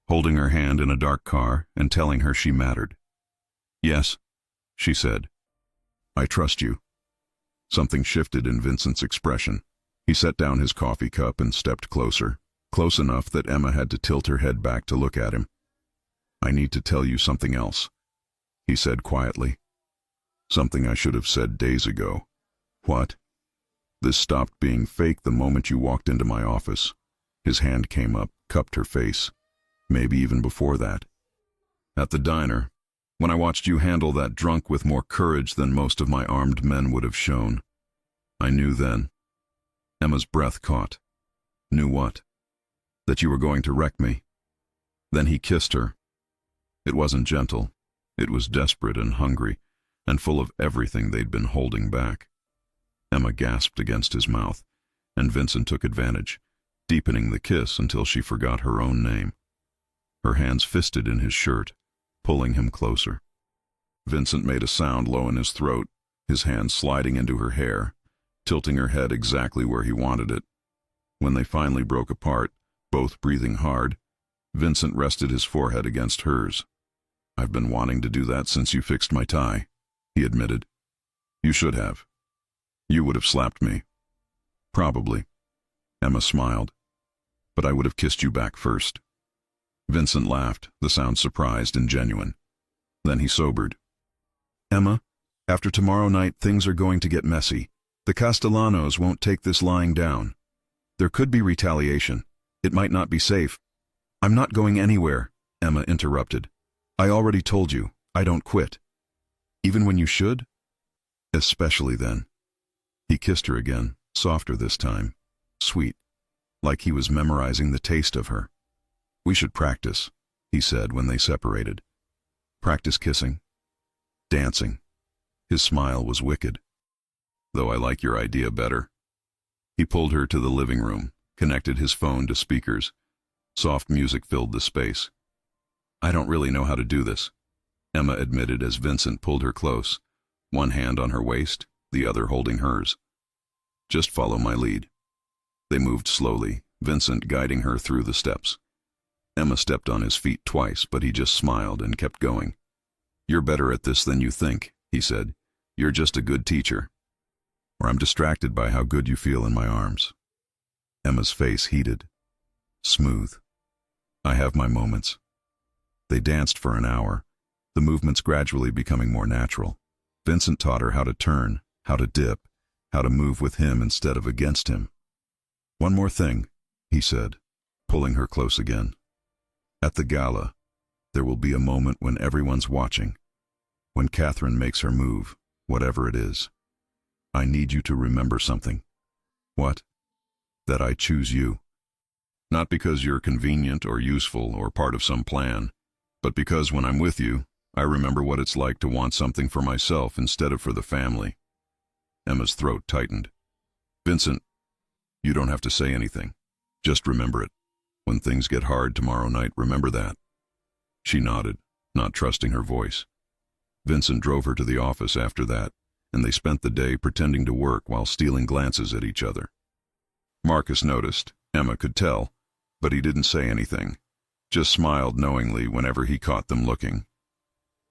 holding her hand in a dark car and telling her she mattered. Yes, she said. I trust you. Something shifted in Vincent's expression. He set down his coffee cup and stepped closer, close enough that Emma had to tilt her head back to look at him. I need to tell you something else, he said quietly. Something I should have said days ago. What? This stopped being fake the moment you walked into my office. His hand came up, cupped her face. Maybe even before that. At the diner, when I watched you handle that drunk with more courage than most of my armed men would have shown. I knew then. Emma's breath caught. Knew what? That you were going to wreck me. Then he kissed her. It wasn't gentle. It was desperate and hungry, and full of everything they'd been holding back. Emma gasped against his mouth, and Vincent took advantage, deepening the kiss until she forgot her own name. Her hands fisted in his shirt, pulling him closer. Vincent made a sound low in his throat, his hand sliding into her hair, tilting her head exactly where he wanted it. When they finally broke apart, both breathing hard, Vincent rested his forehead against hers. I've been wanting to do that since you fixed my tie, he admitted. You should have. You would have slapped me. Probably. Emma smiled. But I would have kissed you back first. Vincent laughed, the sound surprised and genuine. Then he sobered. Emma, after tomorrow night things are going to get messy. The Castellanos won't take this lying down. There could be retaliation. It might not be safe. I'm not going anywhere, Emma interrupted. I already told you, I don't quit. Even when you should? Especially then. He kissed her again, softer this time, sweet, like he was memorizing the taste of her. We should practice, he said when they separated. Practice kissing. Dancing. His smile was wicked. Though I like your idea better. He pulled her to the living room, connected his phone to speakers. Soft music filled the space. I don't really know how to do this, Emma admitted as Vincent pulled her close, one hand on her waist, the other holding hers. Just follow my lead. They moved slowly, Vincent guiding her through the steps. Emma stepped on his feet twice, but he just smiled and kept going. You're better at this than you think, he said. You're just a good teacher. Or I'm distracted by how good you feel in my arms. Emma's face heated. Smooth. I have my moments. They danced for an hour, the movements gradually becoming more natural. Vincent taught her how to turn, how to dip, how to move with him instead of against him. One more thing, he said, pulling her close again. At the gala, there will be a moment when everyone's watching, when Catherine makes her move, whatever it is. I need you to remember something. What? That I choose you. Not because you're convenient or useful or part of some plan, but because when I'm with you, I remember what it's like to want something for myself instead of for the family. Emma's throat tightened. Vincent, you don't have to say anything. Just remember it. When things get hard tomorrow night, remember that. She nodded, not trusting her voice. Vincent drove her to the office after that, and they spent the day pretending to work while stealing glances at each other. Marcus noticed, Emma could tell, but he didn't say anything, just smiled knowingly whenever he caught them looking.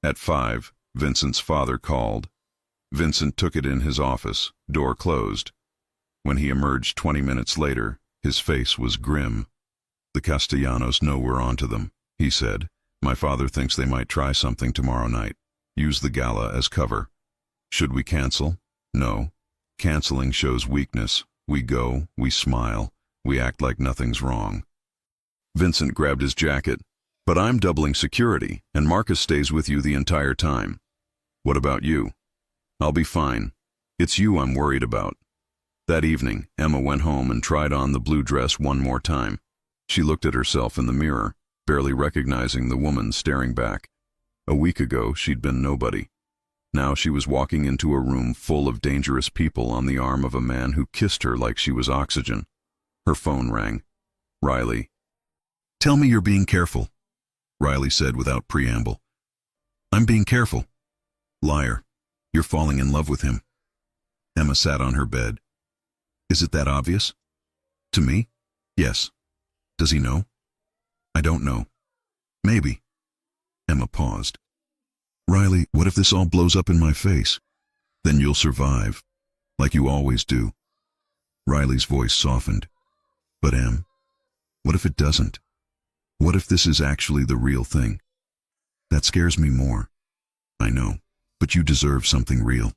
At 5, Vincent's father called. Vincent took it in his office, door closed. When he emerged 20 minutes later, his face was grim. "The Castellanos know we're onto them," he said. "My father thinks they might try something tomorrow night. Use the gala as cover. Should we cancel? No. Canceling shows weakness. We go, we smile, we act like nothing's wrong." Vincent grabbed his jacket. "But I'm doubling security, and Marcus stays with you the entire time." "What about you?" "I'll be fine. It's you I'm worried about." That evening, Emma went home and tried on the blue dress one more time. She looked at herself in the mirror, barely recognizing the woman staring back. A week ago, she'd been nobody. Now she was walking into a room full of dangerous people on the arm of a man who kissed her like she was oxygen. Her phone rang. Riley. "Tell me you're being careful," Riley said without preamble. "I'm being careful." "Liar. You're falling in love with him." Emma sat on her bed. "Is it that obvious?" "To me? Yes. Does he know?" "I don't know. Maybe." Emma paused. "Riley, what if this all blows up in my face? Then you'll survive, like you always do." Riley's voice softened. "But Em, what if it doesn't? What if this is actually the real thing? That scares me more." "I know, but you deserve something real."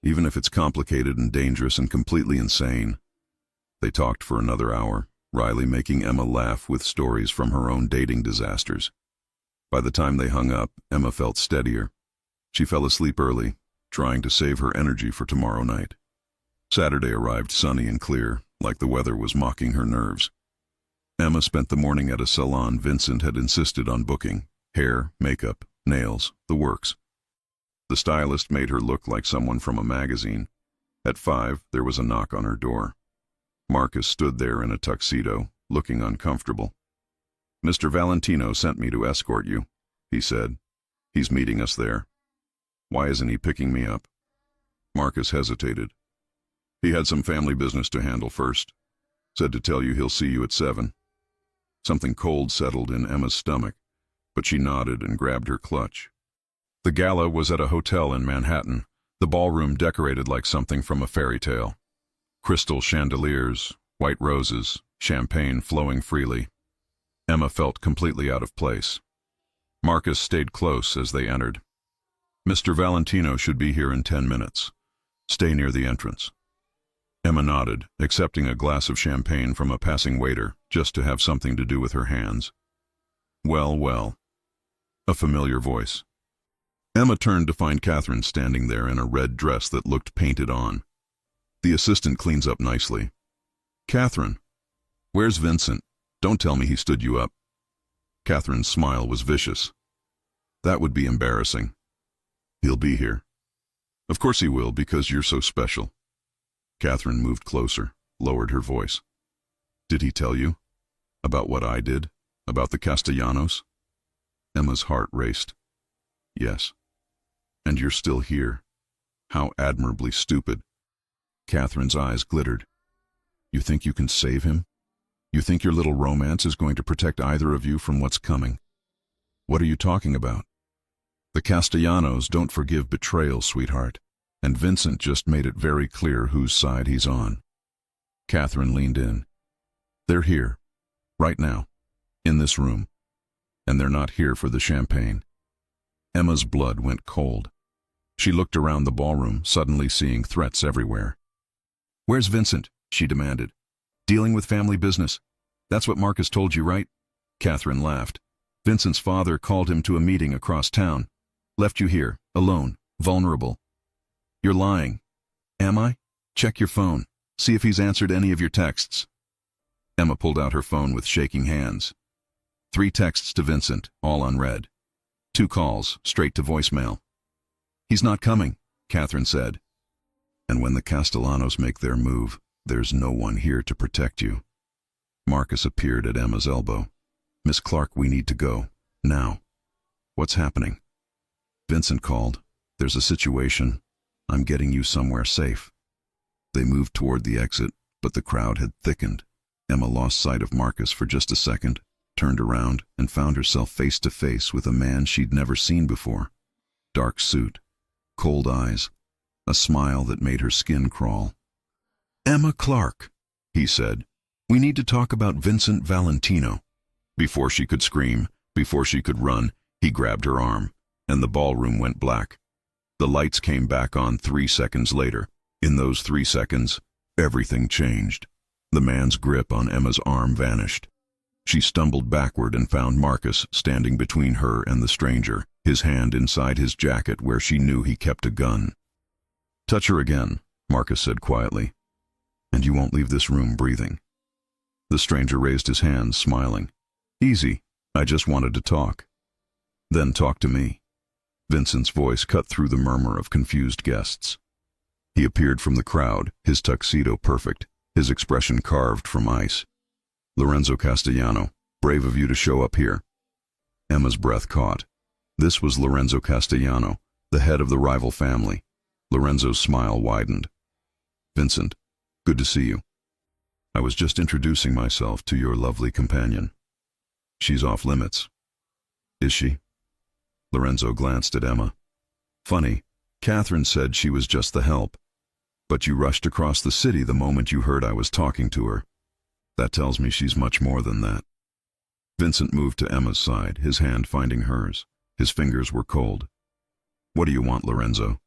"Even if it's complicated and dangerous and completely insane." They talked for another hour, Riley making Emma laugh with stories from her own dating disasters. By the time they hung up, Emma felt steadier. She fell asleep early, trying to save her energy for tomorrow night. Saturday arrived sunny and clear, like the weather was mocking her nerves. Emma spent the morning at a salon Vincent had insisted on booking. Hair, makeup, nails, the works. The stylist made her look like someone from a magazine. At 5, there was a knock on her door. Marcus stood there in a tuxedo, looking uncomfortable. "Mr. Valentino sent me to escort you," he said. "He's meeting us there." "Why isn't he picking me up?" Marcus hesitated. "He had some family business to handle first. Said to tell you he'll see you at 7. Something cold settled in Emma's stomach, but she nodded and grabbed her clutch. The gala was at a hotel in Manhattan, the ballroom decorated like something from a fairy tale. Crystal chandeliers, white roses, champagne flowing freely. Emma felt completely out of place. Marcus stayed close as they entered. "Mr. Valentino should be here in 10 minutes. Stay near the entrance." Emma nodded, accepting a glass of champagne from a passing waiter, just to have something to do with her hands. "Well, well." A familiar voice. Emma turned to find Catherine standing there in a red dress that looked painted on. "The assistant cleans up nicely." "Catherine, where's Vincent? Don't tell me he stood you up." Catherine's smile was vicious. "That would be embarrassing." "He'll be here." "Of course he will, because you're so special." Catherine moved closer, lowered her voice. "Did he tell you? About what I did? About the Castellanos?" Emma's heart raced. "Yes." "And you're still here. How admirably stupid." Catherine's eyes glittered. "You think you can save him? You think your little romance is going to protect either of you from what's coming? What are you talking about? The Castellanos don't forgive betrayal, sweetheart, and Vincent just made it very clear whose side he's on." Catherine leaned in. "They're here, right now, in this room, and they're not here for the champagne." Emma's blood went cold. She looked around the ballroom, suddenly seeing threats everywhere. "Where's Vincent?" she demanded. "Dealing with family business. That's what Marcus told you, right?" Catherine laughed. "Vincent's father called him to a meeting across town. Left you here, alone, vulnerable." "You're lying." "Am I? Check your phone. See if he's answered any of your texts." Emma pulled out her phone with shaking hands. 3 texts to Vincent, all unread. 2 calls, straight to voicemail. "He's not coming," Catherine said. "And when the Castellanos make their move, there's no one here to protect you." Marcus appeared at Emma's elbow. "Miss Clark, we need to go. Now." "What's happening?" "Vincent called. There's a situation. I'm getting you somewhere safe." They moved toward the exit, but the crowd had thickened. Emma lost sight of Marcus for just a second, turned around, and found herself face to face with a man she'd never seen before. Dark suit, cold eyes, a smile that made her skin crawl. "Emma Clark," he said. "We need to talk about Vincent Valentino." Before she could scream, before she could run, he grabbed her arm, and the ballroom went black. The lights came back on 3 seconds later. In those 3 seconds, everything changed. The man's grip on Emma's arm vanished. She stumbled backward and found Marcus standing between her and the stranger, his hand inside his jacket where she knew he kept a gun. "Touch her again," Marcus said quietly, "and you won't leave this room breathing." The stranger raised his hands, smiling. "Easy, I just wanted to talk." "Then talk to me." Vincent's voice cut through the murmur of confused guests. He appeared from the crowd, his tuxedo perfect, his expression carved from ice. "Lorenzo Castellano, brave of you to show up here." Emma's breath caught. This was Lorenzo Castellano, the head of the rival family. Lorenzo's smile widened. "Vincent, good to see you. I was just introducing myself to your lovely companion. She's off limits." "Is she?" Lorenzo glanced at Emma. "Funny, Catherine said she was just the help. But you rushed across the city the moment you heard I was talking to her. That tells me she's much more than that." Vincent moved to Emma's side, his hand finding hers. His fingers were cold. "What do you want, Lorenzo?"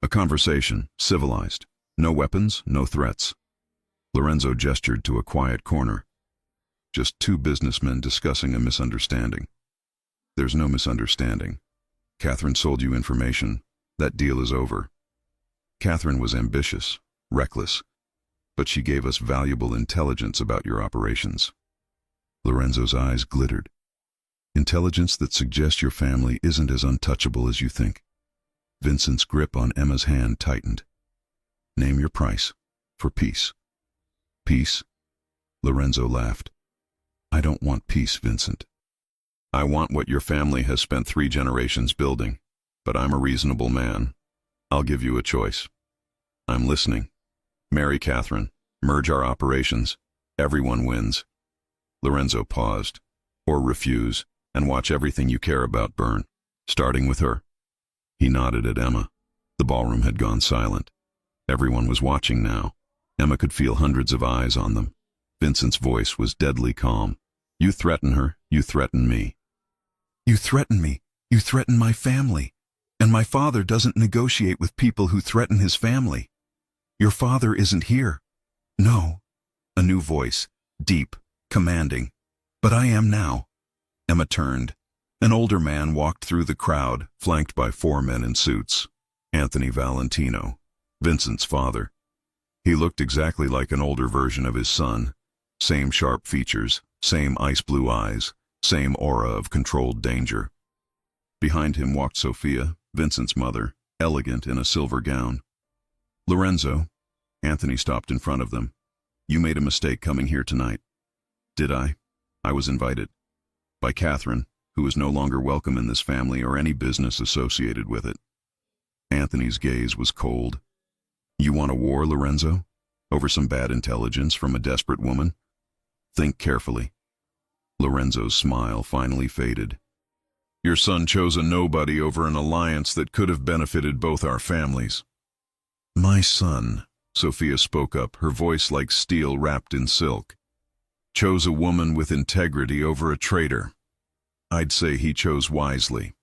"A conversation, civilized. No weapons, no threats." Lorenzo gestured to a quiet corner. "Just 2 businessmen discussing a misunderstanding." "There's no misunderstanding. Catherine sold you information. That deal is over. Catherine was ambitious, reckless, but she gave us valuable intelligence about your operations." Lorenzo's eyes glittered. "Intelligence that suggests your family isn't as untouchable as you think." Vincent's grip on Emma's hand tightened. "Name your price. For peace." "Peace?" Lorenzo laughed. "I don't want peace, Vincent. I want what your family has spent 3 generations building, but I'm a reasonable man. I'll give you a choice." "I'm listening." "Marry Catherine, merge our operations, everyone wins." Lorenzo paused. "Or refuse, and watch everything you care about burn, starting with her." He nodded at Emma. The ballroom had gone silent. Everyone was watching now. Emma could feel hundreds of eyes on them. Vincent's voice was deadly calm. "You threaten her, you threaten me." "You threaten me, you threaten my family. And my father doesn't negotiate with people who threaten his family. Your father isn't here." "No." A new voice, deep, commanding. "But I am now." Emma turned. An older man walked through the crowd, flanked by 4 men in suits. Anthony Valentino, Vincent's father. He looked exactly like an older version of his son. Same sharp features, same ice-blue eyes, same aura of controlled danger. Behind him walked Sophia, Vincent's mother, elegant in a silver gown. "Lorenzo," Anthony stopped in front of them. "You made a mistake coming here tonight." "Did I?" "I was invited. By Catherine, who is no longer welcome in this family or any business associated with it." Anthony's gaze was cold. "You want a war, Lorenzo? Over some bad intelligence from a desperate woman? Think carefully." Lorenzo's smile finally faded. "Your son chose a nobody over an alliance that could have benefited both our families." "My son," Sophia spoke up, her voice like steel wrapped in silk, "chose a woman with integrity over a traitor. I'd say he chose wisely."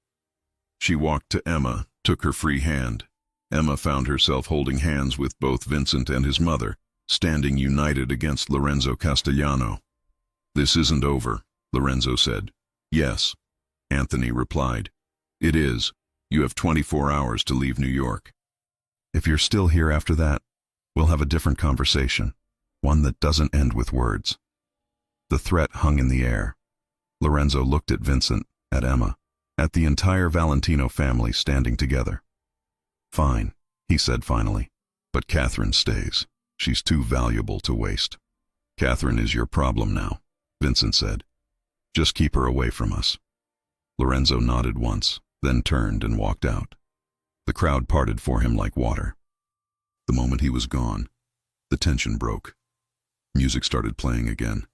She walked to Emma, took her free hand. Emma found herself holding hands with both Vincent and his mother, standing united against Lorenzo Castellano. "This isn't over," Lorenzo said. "Yes," Anthony replied. "It is. You have 24 hours to leave New York. If you're still here after that, we'll have a different conversation, one that doesn't end with words." The threat hung in the air. Lorenzo looked at Vincent, at Emma, at the entire Valentino family standing together. "Fine," he said finally, "but Catherine stays. She's too valuable to waste." "Catherine is your problem now," Vincent said. "Just keep her away from us." Lorenzo nodded once, then turned and walked out. The crowd parted for him like water. The moment he was gone, the tension broke. Music started playing again.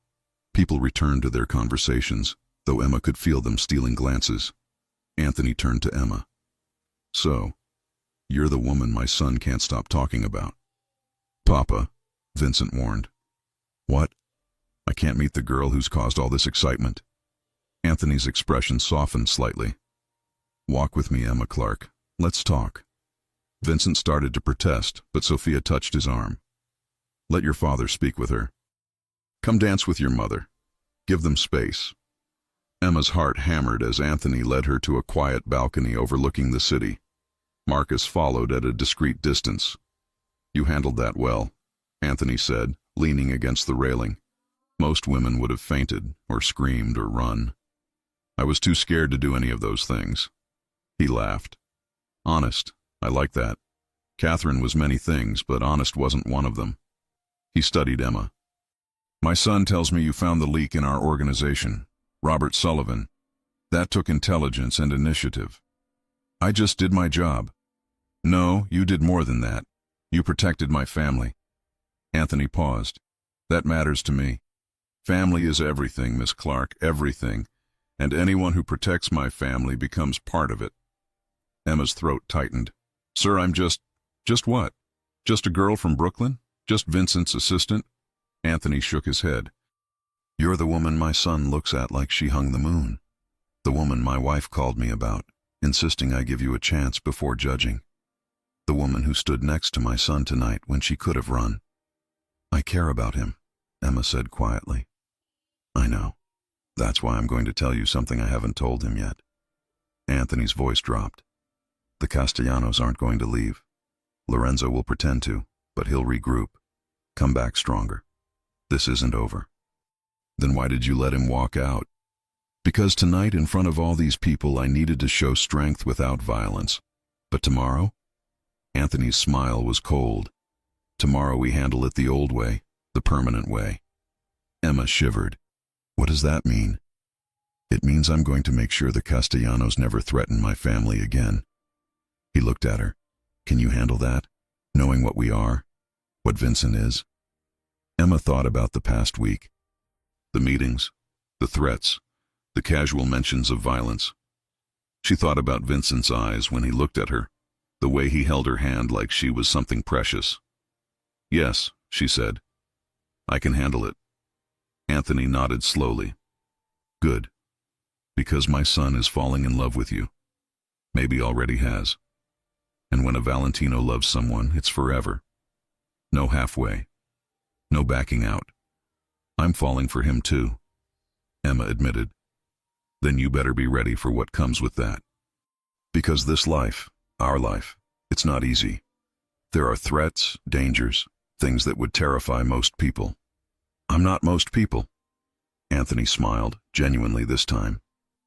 People returned to their conversations, though Emma could feel them stealing glances. Anthony turned to Emma. "So, you're the woman my son can't stop talking about." "Papa," Vincent warned. "What? I can't meet the girl who's caused all this excitement." Anthony's expression softened slightly. "Walk with me, Emma Clark. Let's talk." Vincent started to protest, but Sophia touched his arm. "Let your father speak with her. Come dance with your mother. Give them space." Emma's heart hammered as Anthony led her to a quiet balcony overlooking the city. Marcus followed at a discreet distance. "You handled that well," Anthony said, leaning against the railing. "Most women would have fainted, or screamed, or run. I was too scared to do any of those things." He laughed. "Honest, I like that. Catherine was many things, but honest wasn't one of them." He studied Emma. "My son tells me you found the leak in our organization, Robert Sullivan. That took intelligence and initiative." "I just did my job." "No, you did more than that. You protected my family." Anthony paused. "That matters to me. Family is everything, Miss Clark, everything, and anyone who protects my family becomes part of it." Emma's throat tightened. "Sir, I'm just what? Just a girl from Brooklyn? Just Vincent's assistant?" Anthony shook his head. "You're the woman my son looks at like she hung the moon. The woman my wife called me about, insisting I give you a chance before judging. The woman who stood next to my son tonight when she could have run." "I care about him," Emma said quietly. "I know. That's why I'm going to tell you something I haven't told him yet." Anthony's voice dropped. "The Castellanos aren't going to leave. Lorenzo will pretend to, but he'll regroup. Come back stronger. This isn't over." "Then why did you let him walk out?" "Because tonight, in front of all these people, I needed to show strength without violence. But tomorrow?" Anthony's smile was cold. "Tomorrow we handle it the old way, the permanent way." Emma shivered. "What does that mean?" "It means I'm going to make sure the Castellanos never threaten my family again." He looked at her. "Can you handle that, knowing what we are, what Vincent is?" Emma thought about the past week. The meetings, the threats, the casual mentions of violence. She thought about Vincent's eyes when he looked at her, the way he held her hand like she was something precious. "Yes," she said. "I can handle it." Anthony nodded slowly. "Good. Because my son is falling in love with you. Maybe already has. And when a Valentino loves someone, it's forever. No halfway. No backing out. I'm falling for him too," Emma admitted. "Then you better be ready for what comes with that. Because this life, our life, it's not easy. There are threats, dangers, things that would terrify most people." "I'm not most people." Anthony smiled, genuinely this time.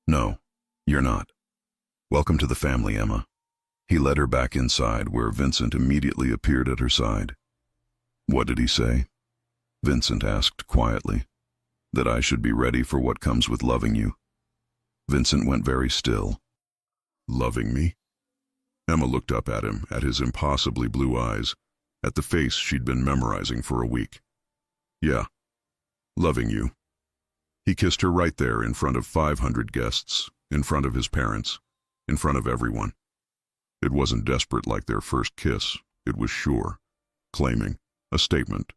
"No, you're not. Welcome to the family, Emma." He led her back inside, where Vincent immediately appeared at her side. "What did he say?" Vincent asked quietly. "That I should be ready for what comes with loving you." Vincent went very still. "Loving me?" Emma looked up at him, at his impossibly blue eyes, at the face she'd been memorizing for a week. "Yeah, loving you." He kissed her right there in front of 500 guests, in front of his parents, in front of everyone. It wasn't desperate like their first kiss. It was sure, claiming, a statement.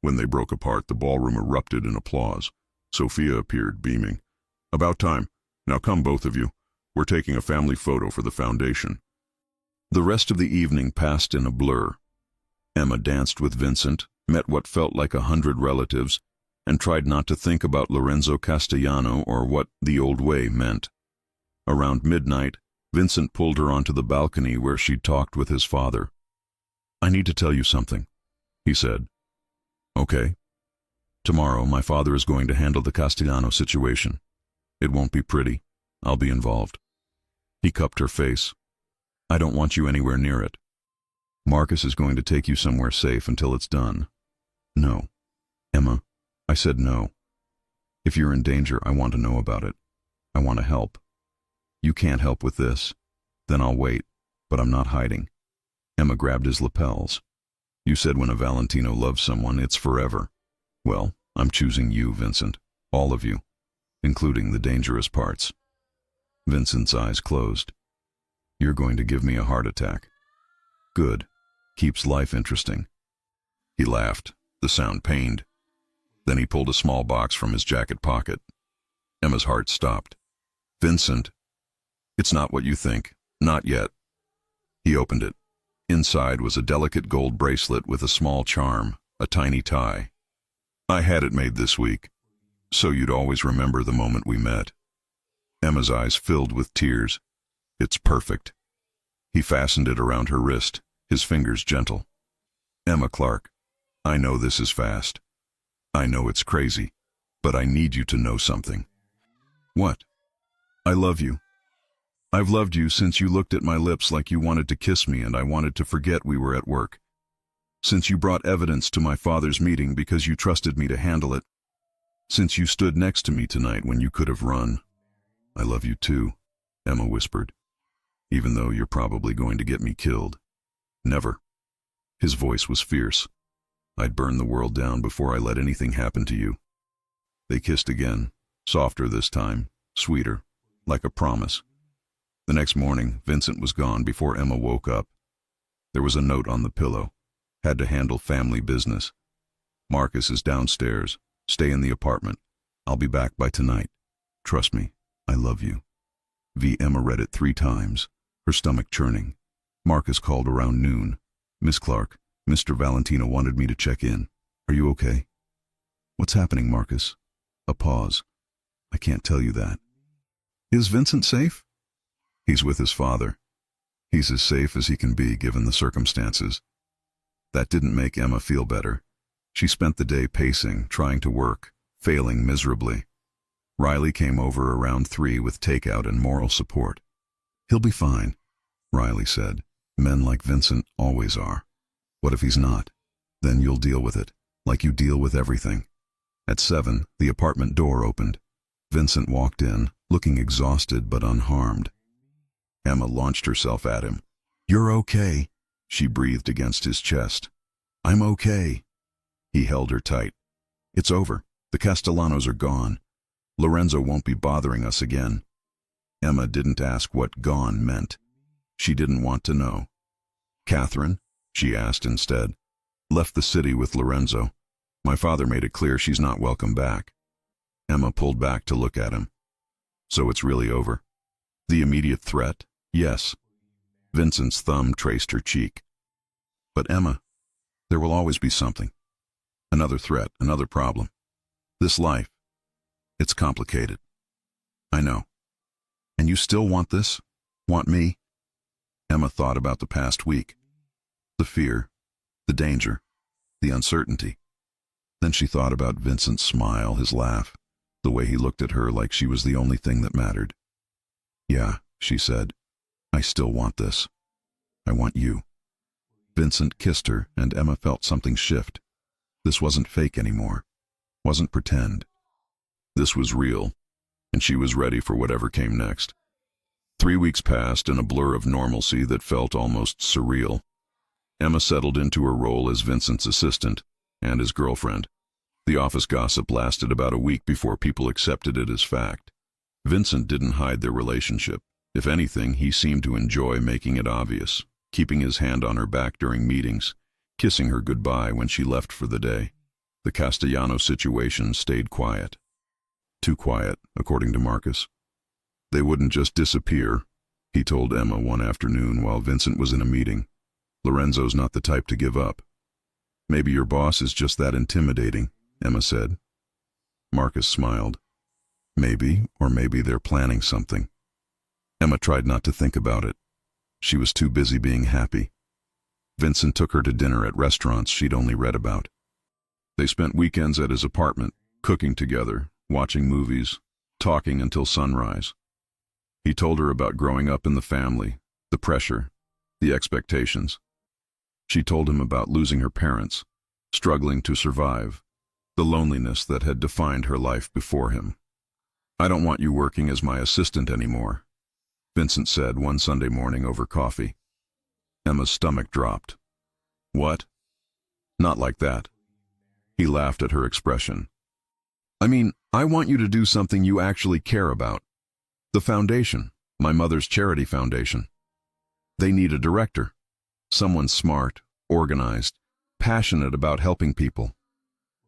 When they broke apart, the ballroom erupted in applause. Sophia appeared, beaming. "About time. Now come, both of you. We're taking a family photo for the foundation." The rest of the evening passed in a blur. Emma danced with Vincent, met what felt like 100 relatives, and tried not to think about Lorenzo Castellano or what the old way meant. Around midnight, Vincent pulled her onto the balcony where she'd talked with his father. "I need to tell you something," he said. "Okay." "Tomorrow, my father is going to handle the Castellano situation. It won't be pretty. I'll be involved." He cupped her face. "I don't want you anywhere near it. Marcus is going to take you somewhere safe until it's done." "No." "Emma," I said no. "If you're in danger, I want to know about it. I want to help. You can't help with this. Then I'll wait. But I'm not hiding. Emma grabbed his lapels. You said when a Valentino loves someone, it's forever. Well, I'm choosing you, Vincent. All of you, including the dangerous parts. Vincent's eyes closed. You're going to give me a heart attack. Good. Keeps life interesting. He laughed. The sound pained. Then he pulled a small box from his jacket pocket. Emma's heart stopped. Vincent, it's not what you think. Not yet. He opened it. Inside was a delicate gold bracelet with a small charm, a tiny tie. I had it made this week, so you'd always remember the moment we met. Emma's eyes filled with tears. It's perfect. He fastened it around her wrist, his fingers gentle. Emma Clark, I know this is fast. I know it's crazy, but I need you to know something. What? I love you. I've loved you since you looked at my lips like you wanted to kiss me and I wanted to forget we were at work. Since you brought evidence to my father's meeting because you trusted me to handle it. Since you stood next to me tonight when you could have run. I love you too, Emma whispered. Even though you're probably going to get me killed. Never. His voice was fierce. I'd burn the world down before I let anything happen to you. They kissed again, softer this time, sweeter, like a promise. The next morning, Vincent was gone before Emma woke up. There was a note on the pillow. Had to handle family business. Marcus is downstairs. Stay in the apartment. I'll be back by tonight. Trust me, I love you. Emma read it 3 times, her stomach churning. Marcus called around noon. Miss Clark, Mr. Valentino wanted me to check in. Are you okay? What's happening, Marcus? A pause. I can't tell you that. Is Vincent safe? He's with his father. He's as safe as he can be given the circumstances. That didn't make Emma feel better. She spent the day pacing, trying to work, failing miserably. Riley came over around 3 with takeout and moral support. He'll be fine, Riley said. Men like Vincent always are. What if he's not? Then you'll deal with it, like you deal with everything. At 7, the apartment door opened. Vincent walked in, looking exhausted but unharmed. Emma launched herself at him. You're okay, she breathed against his chest. I'm okay. He held her tight. It's over. The Castellanos are gone. Lorenzo won't be bothering us again. Emma didn't ask what gone meant. She didn't want to know. Catherine, she asked instead, left the city with Lorenzo. My father made it clear she's not welcome back. Emma pulled back to look at him. So it's really over. The immediate threat? Yes. Vincent's thumb traced her cheek. But Emma, there will always be something. Another threat, another problem. This life, it's complicated. I know. And you still want this? Want me? Emma thought about the past week. The fear, the danger, the uncertainty. Then she thought about Vincent's smile, his laugh, the way he looked at her like she was the only thing that mattered. Yeah, she said, I still want this. I want you. Vincent kissed her, and Emma felt something shift. This wasn't fake anymore. Wasn't pretend. This was real, and she was ready for whatever came next. 3 weeks passed in a blur of normalcy that felt almost surreal. Emma settled into her role as Vincent's assistant and his girlfriend. The office gossip lasted about a week before people accepted it as fact. Vincent didn't hide their relationship. If anything, he seemed to enjoy making it obvious, keeping his hand on her back during meetings, kissing her goodbye when she left for the day. The Castellano situation stayed quiet. Too quiet, according to Marcus. They wouldn't just disappear, he told Emma one afternoon while Vincent was in a meeting. Lorenzo's not the type to give up. Maybe your boss is just that intimidating, Emma said. Marcus smiled. Maybe, or maybe they're planning something. Emma tried not to think about it. She was too busy being happy. Vincent took her to dinner at restaurants she'd only read about. They spent weekends at his apartment, cooking together, watching movies, talking until sunrise. He told her about growing up in the family, the pressure, the expectations. She told him about losing her parents, struggling to survive, the loneliness that had defined her life before him. I don't want you working as my assistant anymore, Vincent said one Sunday morning over coffee. Emma's stomach dropped. What? Not like that. He laughed at her expression. I mean, I want you to do something you actually care about. The foundation, my mother's charity foundation. They need a director. Someone smart, organized, passionate about helping people.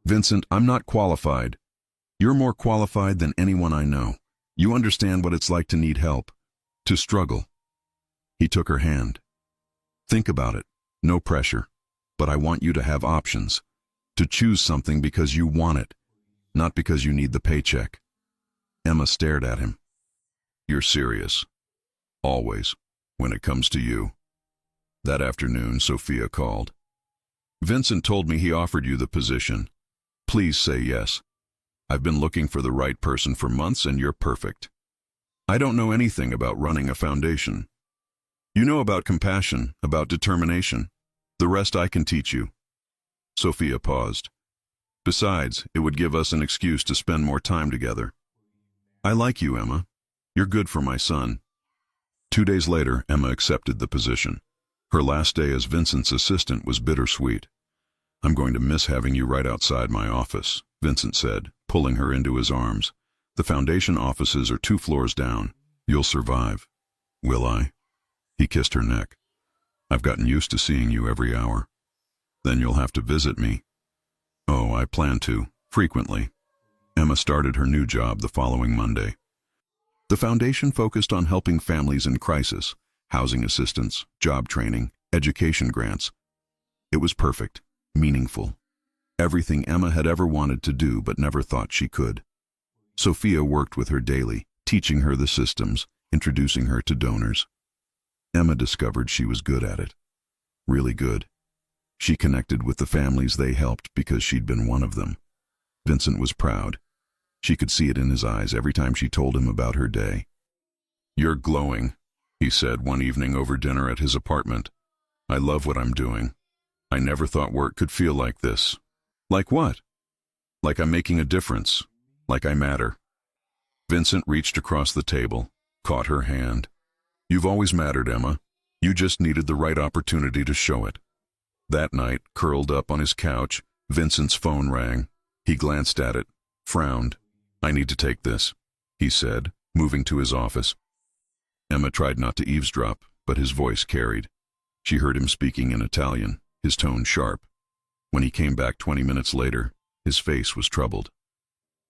Vincent, I'm not qualified. You're more qualified than anyone I know. You understand what it's like to need help, to struggle. He took her hand. Think about it. No pressure. But I want you to have options. To choose something because you want it, not because you need the paycheck. Emma stared at him. You're serious. Always, when it comes to you. That afternoon, Sophia called. Vincent told me he offered you the position. Please say yes. I've been looking for the right person for months and you're perfect. I don't know anything about running a foundation. You know about compassion, about determination. The rest I can teach you. Sophia paused. Besides, it would give us an excuse to spend more time together. I like you, Emma. You're good for my son. 2 days later, Emma accepted the position. Her last day as Vincent's assistant was bittersweet. I'm going to miss having you right outside my office, Vincent said, pulling her into his arms. The foundation offices are 2 floors down. You'll survive. Will I? He kissed her neck. I've gotten used to seeing you every hour. Then you'll have to visit me. Oh, I plan to, frequently. Emma started her new job the following Monday. The foundation focused on helping families in crisis, housing assistance, job training, education grants. It was perfect, meaningful. Everything Emma had ever wanted to do but never thought she could. Sophia worked with her daily, teaching her the systems, introducing her to donors. Emma discovered she was good at it. Really good. She connected with the families they helped because she'd been one of them. Vincent was proud. She could see it in his eyes every time she told him about her day. You're glowing, he said one evening over dinner at his apartment. I love what I'm doing. I never thought work could feel like this. Like what? Like I'm making a difference. Like I matter. Vincent reached across the table, caught her hand. You've always mattered, Emma. You just needed the right opportunity to show it. That night, curled up on his couch, Vincent's phone rang. He glanced at it, frowned. I need to take this, he said, moving to his office. Emma tried not to eavesdrop, but his voice carried. She heard him speaking in Italian, his tone sharp. When he came back 20 minutes later, his face was troubled.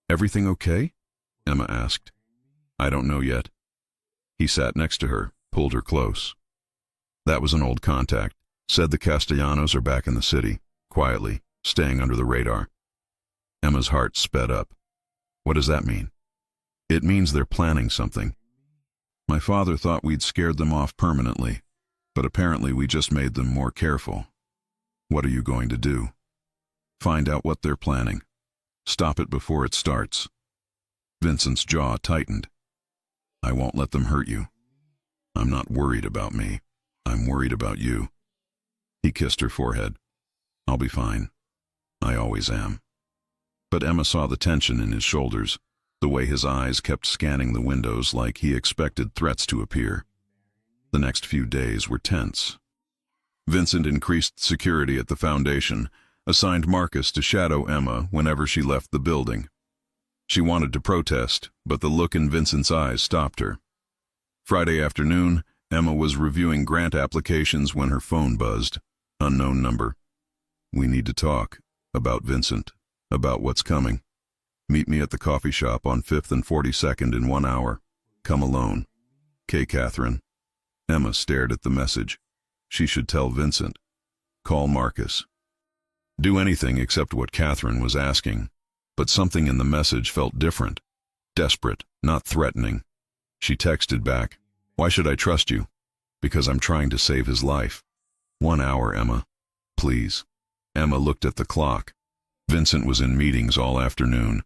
Everything okay? Emma asked. I don't know yet. He sat next to her, pulled her close. That was an old contact. Said the Castellanos are back in the city, quietly, staying under the radar. Emma's heart sped up. What does that mean? It means they're planning something. My father thought we'd scared them off permanently, but apparently we just made them more careful. What are you going to do? Find out what they're planning. Stop it before it starts. Vincent's jaw tightened. I won't let them hurt you. I'm not worried about me. I'm worried about you. He kissed her forehead. I'll be fine. I always am. But Emma saw the tension in his shoulders, the way his eyes kept scanning the windows like he expected threats to appear. The next few days were tense. Vincent increased security at the foundation, assigned Marcus to shadow Emma whenever she left the building. She wanted to protest, but the look in Vincent's eyes stopped her. Friday afternoon, Emma was reviewing grant applications when her phone buzzed. Unknown number. We need to talk. About Vincent. About what's coming. Meet me at the coffee shop on 5th and 42nd in 1 hour. Come alone. K. Catherine. Emma stared at the message. She should tell Vincent. Call Marcus. Do anything except what Catherine was asking. But something in the message felt different. Desperate, not threatening. She texted back. Why should I trust you? Because I'm trying to save his life. 1 hour, Emma. Please. Emma looked at the clock. Vincent was in meetings all afternoon.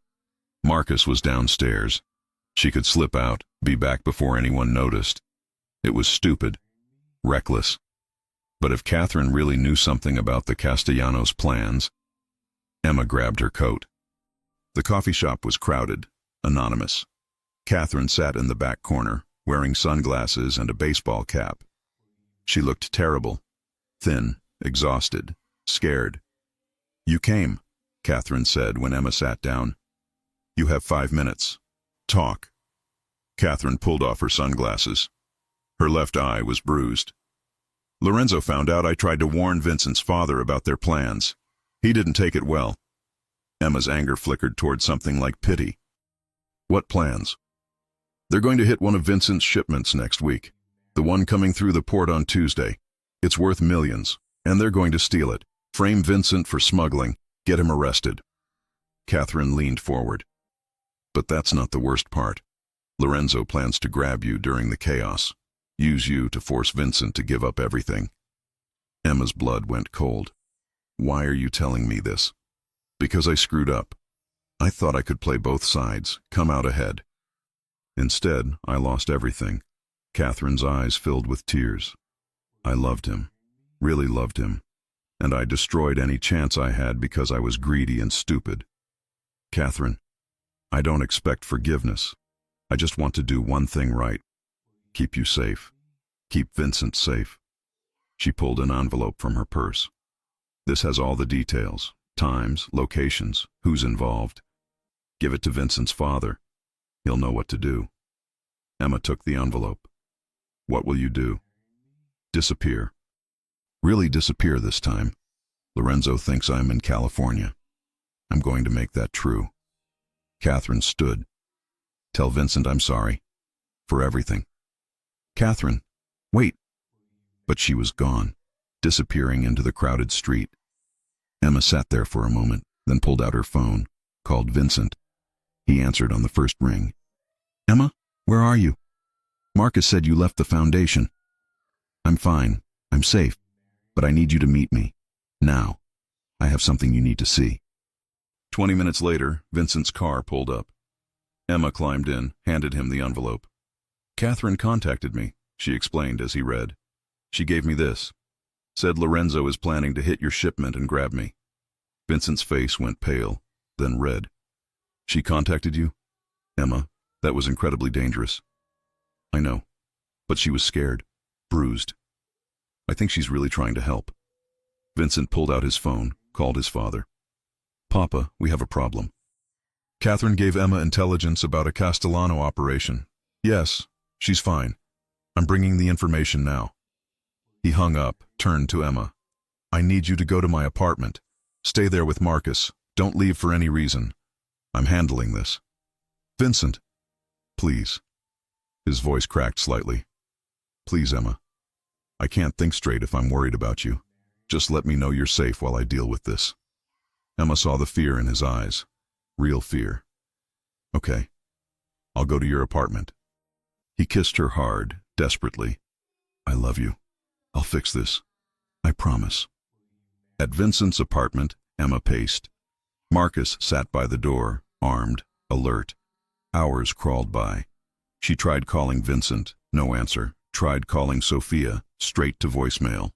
Marcus was downstairs. She could slip out, be back before anyone noticed. It was stupid. Reckless. But if Catherine really knew something about the Castellanos' plans... Emma grabbed her coat. The coffee shop was crowded, anonymous. Catherine sat in the back corner, wearing sunglasses and a baseball cap. She looked terrible, thin, exhausted, scared. "You came," Catherine said when Emma sat down. "You have 5 minutes. Talk." Catherine pulled off her sunglasses. Her left eye was bruised. "Lorenzo found out I tried to warn Vincent's father about their plans. He didn't take it well." Emma's anger flickered toward something like pity. "What plans?" "They're going to hit one of Vincent's shipments next week. The one coming through the port on Tuesday. It's worth millions, and they're going to steal it. Frame Vincent for smuggling. Get him arrested." Catherine leaned forward. "But that's not the worst part. Lorenzo plans to grab you during the chaos. Use you to force Vincent to give up everything." Emma's blood went cold. "Why are you telling me this?" "Because I screwed up. I thought I could play both sides, come out ahead. Instead, I lost everything." Catherine's eyes filled with tears. "I loved him, really loved him, and I destroyed any chance I had because I was greedy and stupid. Catherine, I don't expect forgiveness. I just want to do one thing right. Keep you safe. Keep Vincent safe." She pulled an envelope from her purse. "This has all the details, times, locations, who's involved. Give it to Vincent's father. He'll know what to do." Emma took the envelope. "What will you do?" "Disappear. Really disappear this time. Lorenzo thinks I'm in California. I'm going to make that true." Catherine stood. "Tell Vincent I'm sorry. For everything." "Catherine, wait." But she was gone, disappearing into the crowded street. Emma sat there for a moment, then pulled out her phone, called Vincent. He answered on the first ring. "Emma, where are you? Marcus said you left the foundation." "I'm fine. I'm safe. But I need you to meet me. Now. I have something you need to see." 20 minutes later, Vincent's car pulled up. Emma climbed in, handed him the envelope. "Catherine contacted me," she explained as he read. "She gave me this. Said Lorenzo is planning to hit your shipment and grab me." Vincent's face went pale, then red. "She contacted you?" "Emma, that was incredibly dangerous." "I know. But she was scared, bruised. I think she's really trying to help." Vincent pulled out his phone, called his father. "Papa, we have a problem." Catherine gave Emma intelligence about a Castellano operation. "Yes, she's fine. I'm bringing the information now." He hung up, turned to Emma. "I need you to go to my apartment. Stay there with Marcus. Don't leave for any reason. I'm handling this." "Vincent, please." His voice cracked slightly. "Please, Emma. I can't think straight if I'm worried about you. Just let me know you're safe while I deal with this." Emma saw the fear in his eyes. Real fear. "Okay. I'll go to your apartment." He kissed her hard, desperately. "I love you. I'll fix this. I promise." At Vincent's apartment, Emma paced. Marcus sat by the door, armed, alert. Hours crawled by. She tried calling Vincent, no answer. Tried calling Sophia, straight to voicemail.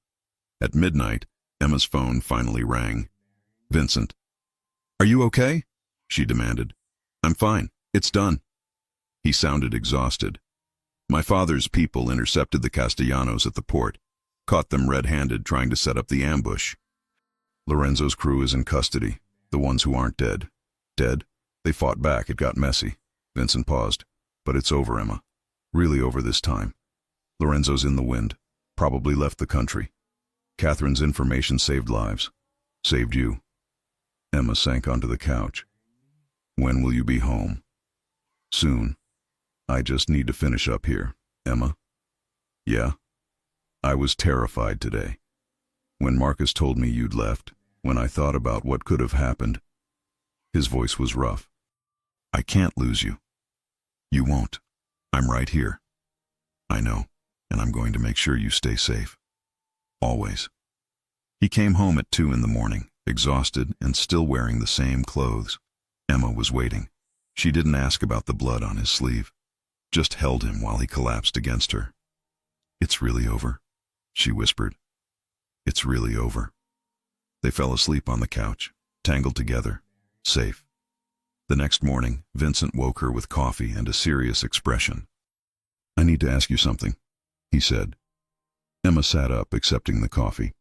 At midnight, Emma's phone finally rang. "Vincent." "Are you okay?" she demanded. "I'm fine. It's done." He sounded exhausted. "My father's people intercepted the Castellanos at the port. Caught them red-handed trying to set up the ambush. Lorenzo's crew is in custody, the ones who aren't dead. Dead? They fought back. It got messy." Vincent paused. "But it's over, Emma. Really over this time. Lorenzo's in the wind. Probably left the country. Catherine's information saved lives. Saved you." Emma sank onto the couch. "When will you be home?" "Soon. I just need to finish up here, Emma." "Yeah?" "I was terrified today. When Marcus told me you'd left, when I thought about what could have happened." His voice was rough. "I can't lose you." "You won't. I'm right here." "I know, and I'm going to make sure you stay safe. Always." He came home at 2 in the morning, exhausted and still wearing the same clothes. Emma was waiting. She didn't ask about the blood on his sleeve. Just held him while he collapsed against her. "It's really over," she whispered. "It's really over." They fell asleep on the couch, tangled together, safe. The next morning, Vincent woke her with coffee and a serious expression. "I need to ask you something," he said. Emma sat up, accepting the coffee.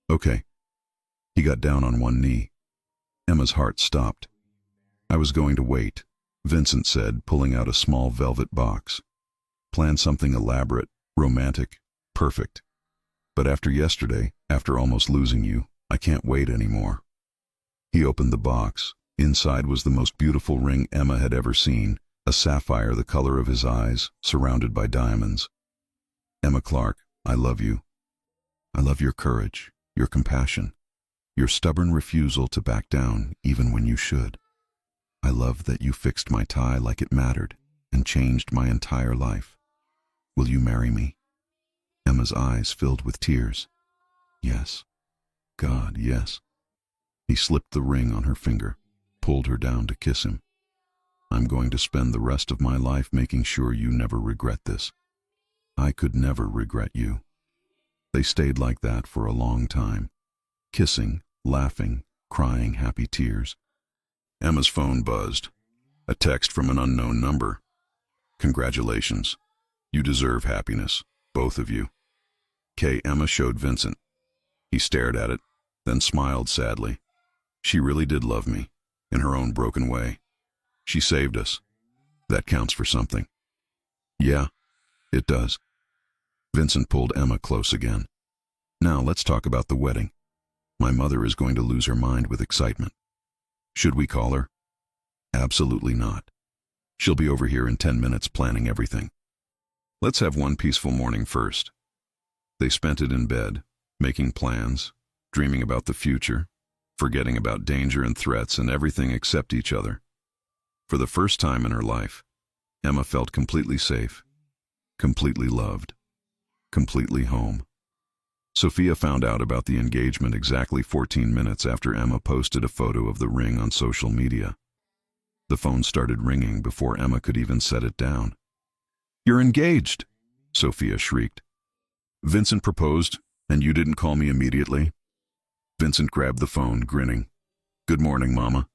Okay. He got down on one knee. Emma's heart stopped. I was going to wait, Vincent said, pulling out a small velvet box. Plan something elaborate, romantic, perfect. But after yesterday, after almost losing you, I can't wait anymore. He opened the box. Inside was the most beautiful ring Emma had ever seen, a sapphire the color of his eyes, surrounded by diamonds. Emma Clark, I love you. I love your courage, your compassion, your stubborn refusal to back down even when you should. I love that you fixed my tie like it mattered and changed my entire life. Will you marry me? Emma's eyes filled with tears. Yes. God, yes. He slipped the ring on her finger, pulled her down to kiss him. I'm going to spend the rest of my life making sure you never regret this. I could never regret you. They stayed like that for a long time, kissing, laughing, crying happy tears. Emma's phone buzzed. A text from an unknown number. Congratulations. You deserve happiness, both of you. Emma showed Vincent. He stared at it, then smiled sadly. She really did love me, in her own broken way. She saved us. That counts for something. Yeah, it does. Vincent pulled Emma close again. Now let's talk about the wedding. My mother is going to lose her mind with excitement. Should we call her? Absolutely not. She'll be over here in 10 minutes planning everything. Let's have one peaceful morning first. They spent it in bed, making plans, dreaming about the future, forgetting about danger and threats and everything except each other. For the first time in her life, Emma felt completely safe, completely loved, completely home. Sophia found out about the engagement exactly 14 minutes after Emma posted a photo of the ring on social media. The phone started ringing before Emma could even set it down. You're engaged, Sophia shrieked. Vincent proposed, and you didn't call me immediately? Vincent grabbed the phone, grinning. Good morning, Mama.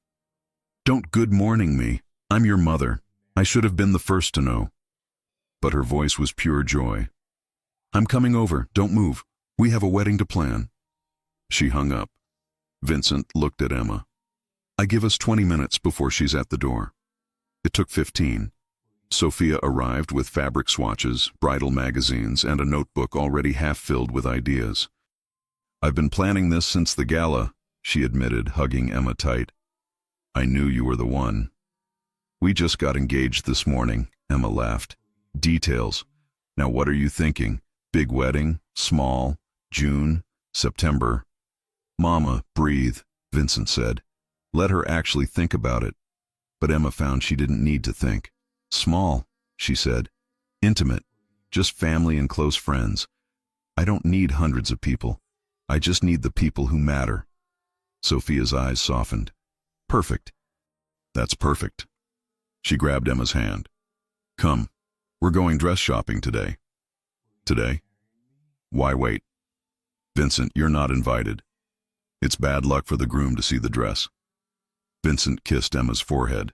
Don't good morning me. I'm your mother. I should have been the first to know. But her voice was pure joy. I'm coming over. Don't move. We have a wedding to plan. She hung up. Vincent looked at Emma. I give us 20 minutes before she's at the door. It took 15. Sophia arrived with fabric swatches, bridal magazines, and a notebook already half filled with ideas. I've been planning this since the gala, she admitted, hugging Emma tight. I knew you were the one. We just got engaged this morning, Emma laughed. Details. Now what are you thinking? Big wedding? Small? June? September? Mama, breathe, Vincent said. Let her actually think about it. But Emma found she didn't need to think. Small, she said. Intimate. Just family and close friends. I don't need hundreds of people. I just need the people who matter. Sophia's eyes softened. Perfect. That's perfect. She grabbed Emma's hand. Come, we're going dress shopping today. Today? Why wait? Vincent, you're not invited. It's bad luck for the groom to see the dress. Vincent kissed Emma's forehead.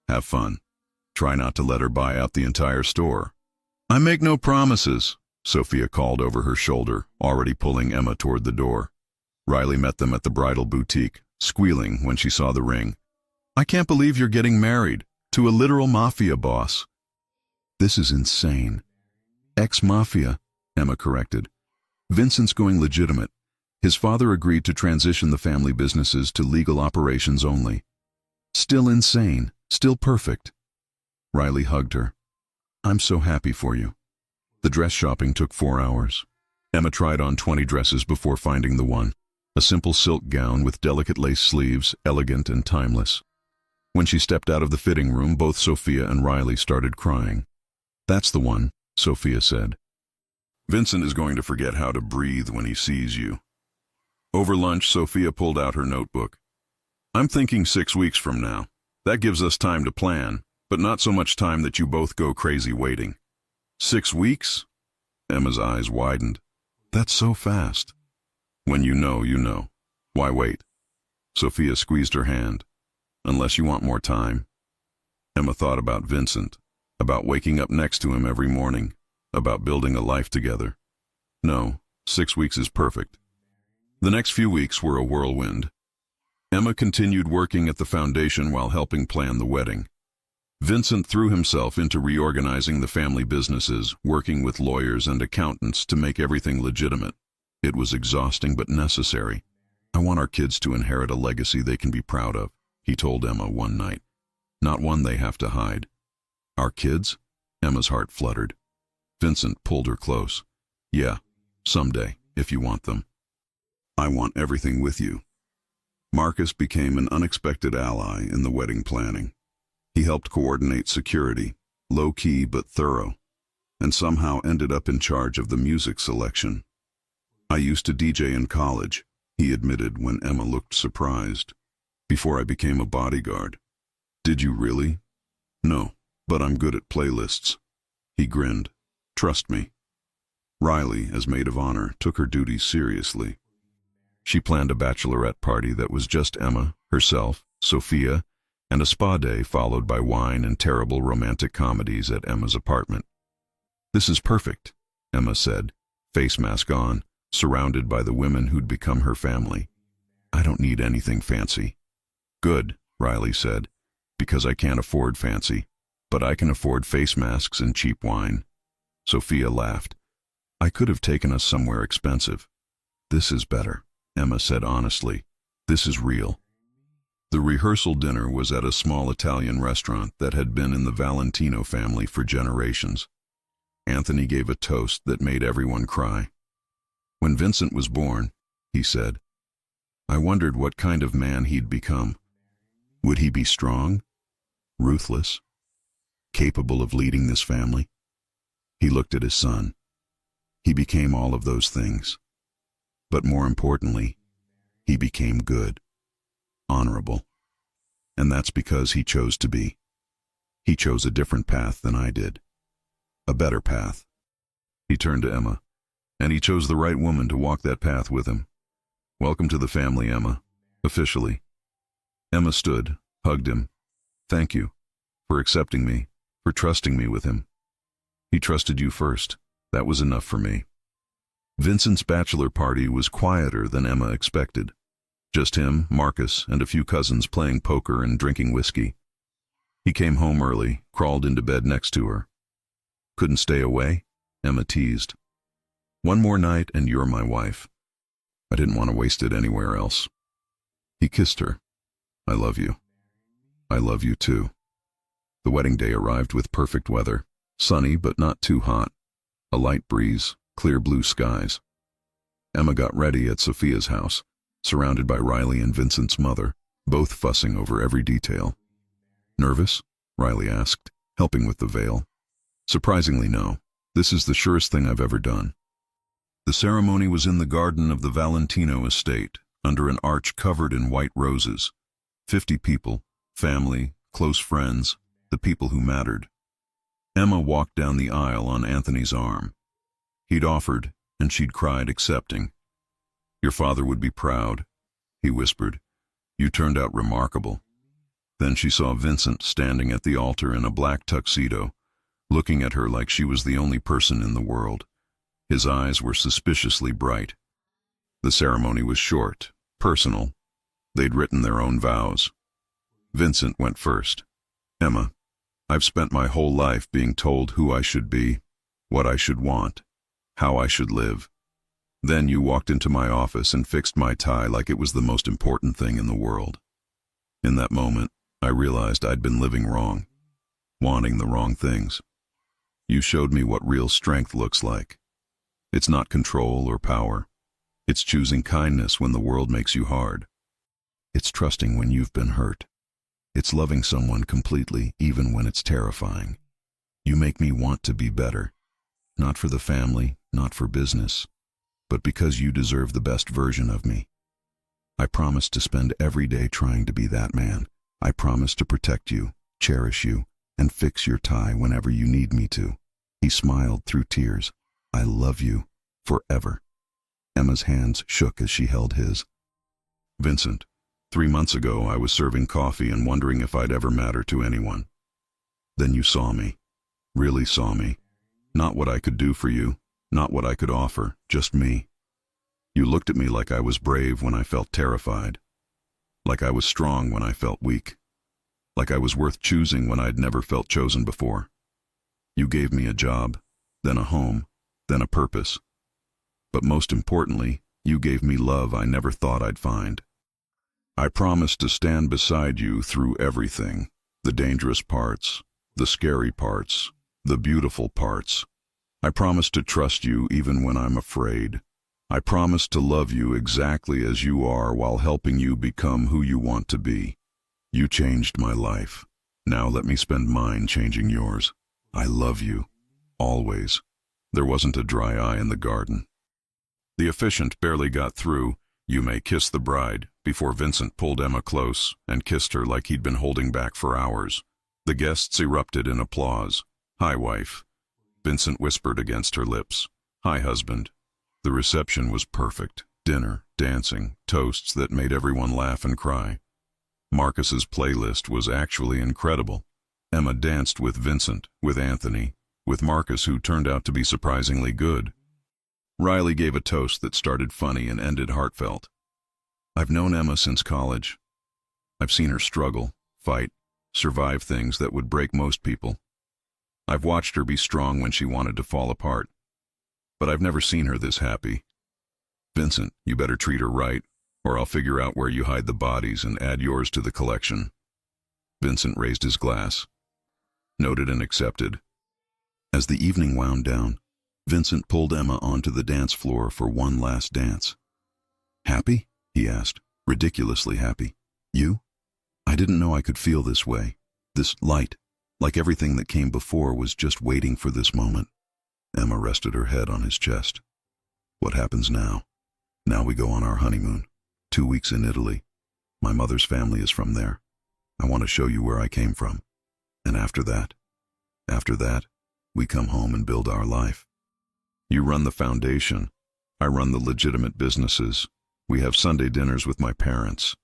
Have fun. Try not to let her buy out the entire store. I make no promises, Sophia called over her shoulder, already pulling Emma toward the door. Riley met them at the bridal boutique, squealing when she saw the ring. I can't believe you're getting married to a literal mafia boss. This is insane. Ex-mafia, Emma corrected. Vincent's going legitimate. His father agreed to transition the family businesses to legal operations only. Still insane, still perfect. Riley hugged her. I'm so happy for you. The dress shopping took 4 hours. Emma tried on 20 dresses before finding the one. A simple silk gown with delicate lace sleeves, elegant and timeless. When she stepped out of the fitting room, both Sophia and Riley started crying. That's the one, Sophia said. Vincent is going to forget how to breathe when he sees you. Over lunch, Sophia pulled out her notebook. I'm thinking 6 weeks from now. That gives us time to plan, but not so much time that you both go crazy waiting. 6 weeks? Emma's eyes widened. That's so fast. When you know, you know. Why wait? Sophia squeezed her hand. Unless you want more time. Emma thought about Vincent, about waking up next to him every morning, about building a life together. No, 6 weeks is perfect. The next few weeks were a whirlwind. Emma continued working at the foundation while helping plan the wedding. Vincent threw himself into reorganizing the family businesses, working with lawyers and accountants to make everything legitimate. It was exhausting but necessary. "I want our kids to inherit a legacy they can be proud of," he told Emma one night. "Not one they have to hide." "Our kids?" Emma's heart fluttered. Vincent pulled her close. "Yeah, someday, if you want them. I want everything with you." Marcus became an unexpected ally in the wedding planning. He helped coordinate security, low-key but thorough, and somehow ended up in charge of the music selection. "I used to DJ in college," he admitted when Emma looked surprised, "before I became a bodyguard." "Did you really?" "No, but I'm good at playlists." He grinned. "Trust me." Riley, as maid of honor, took her duties seriously. She planned a bachelorette party that was just Emma, herself, Sophia, and a spa day followed by wine and terrible romantic comedies at Emma's apartment. "This is perfect," Emma said, face mask on, surrounded by the women who'd become her family. "I don't need anything fancy." "Good," Riley said, "because I can't afford fancy, but I can afford face masks and cheap wine." Sophia laughed. "I could have taken us somewhere expensive." "This is better," Emma said honestly. "This is real." The rehearsal dinner was at a small Italian restaurant that had been in the Valentino family for generations. Anthony gave a toast that made everyone cry. "When Vincent was born," he said, "I wondered what kind of man he'd become. Would he be strong, ruthless, capable of leading this family?" He looked at his son. He became all of those things. But more importantly, he became good, honorable. And that's because he chose to be. He chose a different path than I did. A better path. He turned to Emma, and he chose the right woman to walk that path with him. "Welcome to the family, Emma, officially." Emma stood, hugged him. "Thank you for accepting me, for trusting me with him. He trusted you first. That was enough for me." Vincent's bachelor party was quieter than Emma expected. Just him, Marcus, and a few cousins playing poker and drinking whiskey. He came home early, crawled into bed next to her. "Couldn't stay away?" Emma teased. "One more night and you're my wife." I didn't want to waste it anywhere else. He kissed her. "I love you." "I love you too." The wedding day arrived with perfect weather, sunny but not too hot. A light breeze, clear blue skies. Emma got ready at Sophia's house, surrounded by Riley and Vincent's mother, both fussing over every detail. "Nervous?" Riley asked, helping with the veil. "Surprisingly, no. This is the surest thing I've ever done." The ceremony was in the garden of the Valentino estate, under an arch covered in white roses. 50 people, family, close friends, the people who mattered. Emma walked down the aisle on Anthony's arm. He'd offered, and she'd cried accepting. "Your father would be proud," he whispered. "You turned out remarkable." Then she saw Vincent standing at the altar in a black tuxedo, looking at her like she was the only person in the world. His eyes were suspiciously bright. The ceremony was short, personal. They'd written their own vows. Vincent went first. "Emma, I've spent my whole life being told who I should be, what I should want, how I should live. Then you walked into my office and fixed my tie like it was the most important thing in the world. In that moment, I realized I'd been living wrong, wanting the wrong things. You showed me what real strength looks like. It's not control or power. It's choosing kindness when the world makes you hard. It's trusting when you've been hurt. It's loving someone completely, even when it's terrifying. You make me want to be better. Not for the family, not for business, but because you deserve the best version of me. I promise to spend every day trying to be that man. I promise to protect you, cherish you, and fix your tie whenever you need me to." He smiled through tears. "I love you, forever." Emma's hands shook as she held his. "Vincent, 3 months ago I was serving coffee and wondering if I'd ever matter to anyone. Then you saw me, really saw me. Not what I could do for you, not what I could offer, just me. You looked at me like I was brave when I felt terrified, like I was strong when I felt weak, like I was worth choosing when I'd never felt chosen before. You gave me a job, then a home, then a purpose. But most importantly, you gave me love I never thought I'd find. I promised to stand beside you through everything, the dangerous parts, the scary parts, the beautiful parts. I promised to trust you even when I'm afraid. I promised to love you exactly as you are while helping you become who you want to be. You changed my life. Now let me spend mine changing yours. I love you. Always. There wasn't a dry eye in the garden. The officiant barely got through, "You may kiss the bride," before Vincent pulled Emma close and kissed her like he'd been holding back for hours. The guests erupted in applause. "Hi, wife," Vincent whispered against her lips. "Hi, husband." The reception was perfect. Dinner, dancing, toasts that made everyone laugh and cry. Marcus's playlist was actually incredible. Emma danced with Vincent, with Anthony, with Marcus, who turned out to be surprisingly good. Riley gave a toast that started funny and ended heartfelt. "I've known Emma since college. I've seen her struggle, fight, survive things that would break most people. I've watched her be strong when she wanted to fall apart. But I've never seen her this happy. Vincent, you better treat her right, or I'll figure out where you hide the bodies and add yours to the collection." Vincent raised his glass. Noted and accepted. As the evening wound down, Vincent pulled Emma onto the dance floor for one last dance. "Happy?" he asked. "Ridiculously happy. You? I didn't know I could feel this way. This light, like everything that came before was just waiting for this moment." Emma rested her head on his chest. "What happens now? Now we go on our honeymoon. 2 weeks in Italy. My mother's family is from there. I want to show you where I came from. And after that, we come home and build our life. You run the foundation. I run the legitimate businesses. We have Sunday dinners with my parents.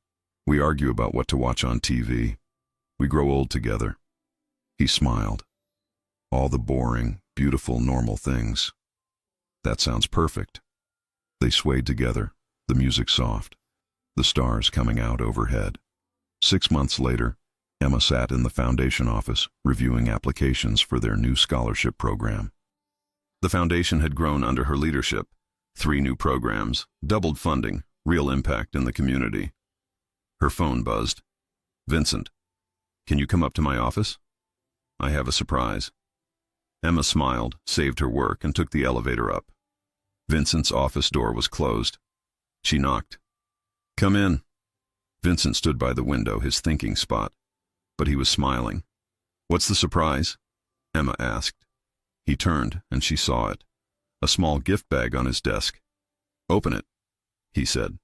We argue about what to watch on TV. We grow old together." He smiled. "All the boring, beautiful, normal things. That sounds perfect." They swayed together, the music soft, the stars coming out overhead. 6 months later, Emma sat in the foundation office, reviewing applications for their new scholarship program. The foundation had grown under her leadership. 3 new programs, doubled funding, real impact in the community. Her phone buzzed. "Vincent, can you come up to my office? I have a surprise." Emma smiled, saved her work, and took the elevator up. Vincent's office door was closed. She knocked. "Come in." Vincent stood by the window, his thinking spot, but he was smiling. "What's the surprise?" Emma asked. He turned, and she saw it. A small gift bag on his desk. "Open it," he said.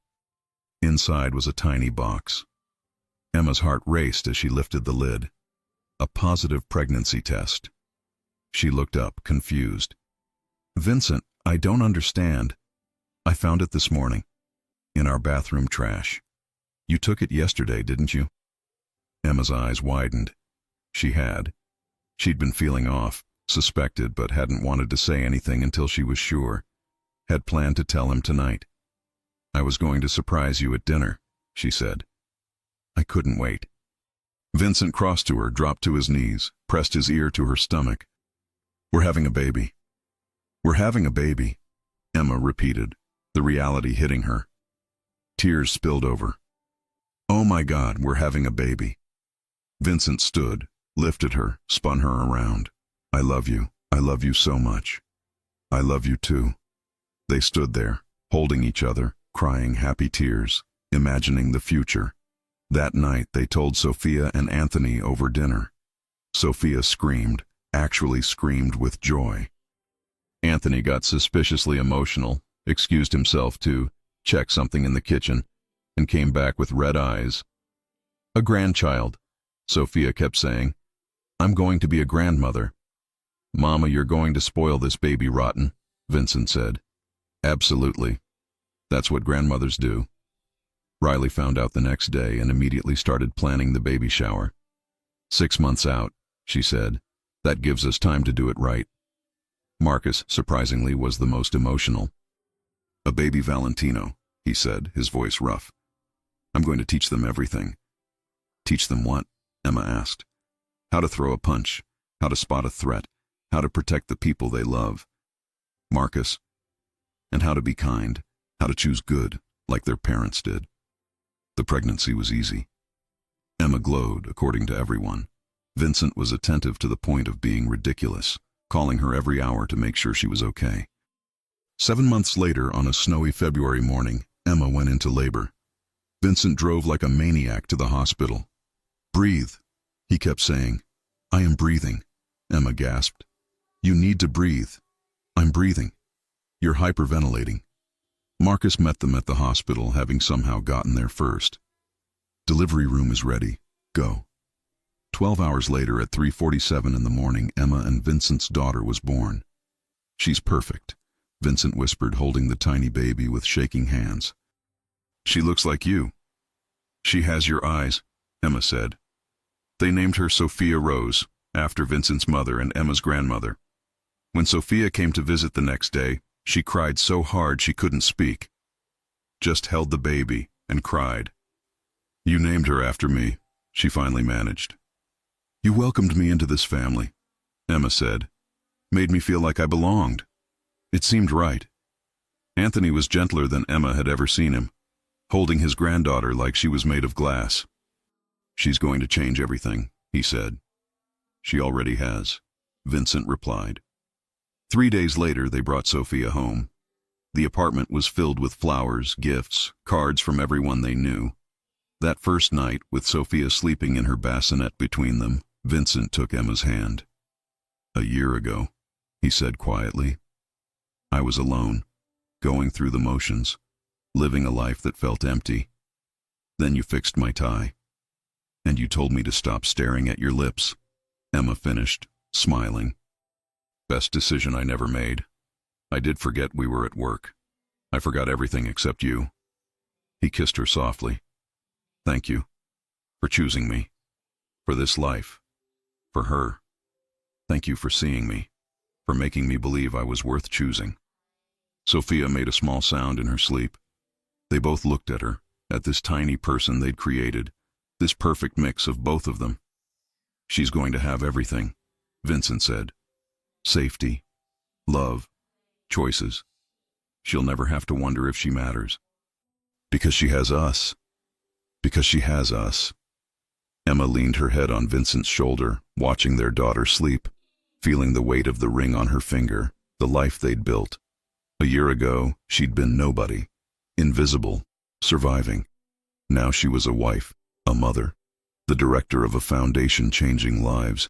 Inside was a tiny box. Emma's heart raced as she lifted the lid. A positive pregnancy test. She looked up, confused. "Vincent, I don't understand. I found it this morning. In our bathroom trash. You took it yesterday, didn't you?" Emma's eyes widened. She had. She'd been feeling off, suspected but hadn't wanted to say anything until she was sure. Had planned to tell him tonight. "I was going to surprise you at dinner," she said. "I couldn't wait." Vincent crossed to her, dropped to his knees, pressed his ear to her stomach. "We're having a baby." "We're having a baby," Emma repeated, the reality hitting her. Tears spilled over. "Oh my God, we're having a baby." Vincent stood, lifted her, spun her around. "I love you. I love you so much." "I love you too." They stood there, holding each other, crying happy tears, imagining the future. That night they told Sophia and Anthony over dinner. Sophia screamed, actually screamed with joy. Anthony got suspiciously emotional, excused himself to check something in the kitchen, and came back with red eyes. "A grandchild," Sophia kept saying. "I'm going to be a grandmother." "Mama, you're going to spoil this baby rotten," Vincent said. "Absolutely. That's what grandmothers do." Riley found out the next day and immediately started planning the baby shower. 6 months out, she said. That gives us time to do it right. Marcus, surprisingly, was the most emotional. A baby Valentino, he said, his voice rough. I'm going to teach them everything. Teach them what? Emma asked. How to throw a punch, how to spot a threat, how to protect the people they love. Marcus. And how to be kind, how to choose good, like their parents did. The pregnancy was easy. Emma glowed, according to everyone. Vincent was attentive to the point of being ridiculous, calling her every hour to make sure she was okay. 7 months later, on a snowy February morning, Emma went into labor. Vincent drove like a maniac to the hospital. Breathe, he kept saying. I am breathing, Emma gasped. You need to breathe. I'm breathing. You're hyperventilating. Marcus met them at the hospital, having somehow gotten there first. Delivery room is ready. Go. 12 hours later, at 3:47 in the morning, Emma and Vincent's daughter was born. She's perfect, Vincent whispered, holding the tiny baby with shaking hands. She looks like you. She has your eyes, Emma said. They named her Sophia Rose, after Vincent's mother and Emma's grandmother. When Sophia came to visit the next day, she cried so hard she couldn't speak. Just held the baby and cried. You named her after me, she finally managed. You welcomed me into this family, Emma said. Made me feel like I belonged. It seemed right. Anthony was gentler than Emma had ever seen him, holding his granddaughter like she was made of glass. She's going to change everything, he said. She already has, Vincent replied. 3 days later, they brought Sophia home. The apartment was filled with flowers, gifts, cards from everyone they knew. That first night, with Sophia sleeping in her bassinet between them, Vincent took Emma's hand. A year ago, he said quietly, I was alone, going through the motions, living a life that felt empty. Then you fixed my tie. And you told me to stop staring at your lips, Emma finished, smiling. Best decision I never made. I did forget we were at work. I forgot everything except you. He kissed her softly. Thank you for choosing me, for this life, for her. Thank you for seeing me, for making me believe I was worth choosing. Sophia made a small sound in her sleep. They both looked at her, at this tiny person they'd created, this perfect mix of both of them. She's going to have everything, Vincent said. Safety, love, choices. She'll never have to wonder if she matters. Because she has us. Because she has us. Emma leaned her head on Vincent's shoulder, watching their daughter sleep, feeling the weight of the ring on her finger, the life they'd built. A year ago, she'd been nobody, invisible, surviving. Now she was a wife, a mother, the director of a foundation changing lives,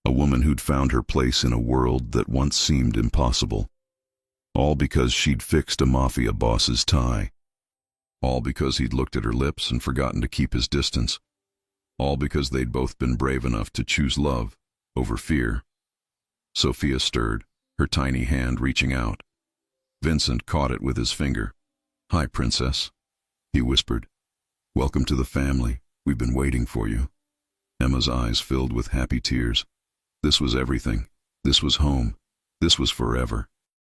a woman who'd found her place in a world that once seemed impossible. All because she'd fixed a mafia boss's tie. All because he'd looked at her lips and forgotten to keep his distance. All because they'd both been brave enough to choose love over fear. Sophia stirred, her tiny hand reaching out. Vincent caught it with his finger. Hi, Princess, he whispered. Welcome to the family. We've been waiting for you. Emma's eyes filled with happy tears. This was everything. This was home. This was forever.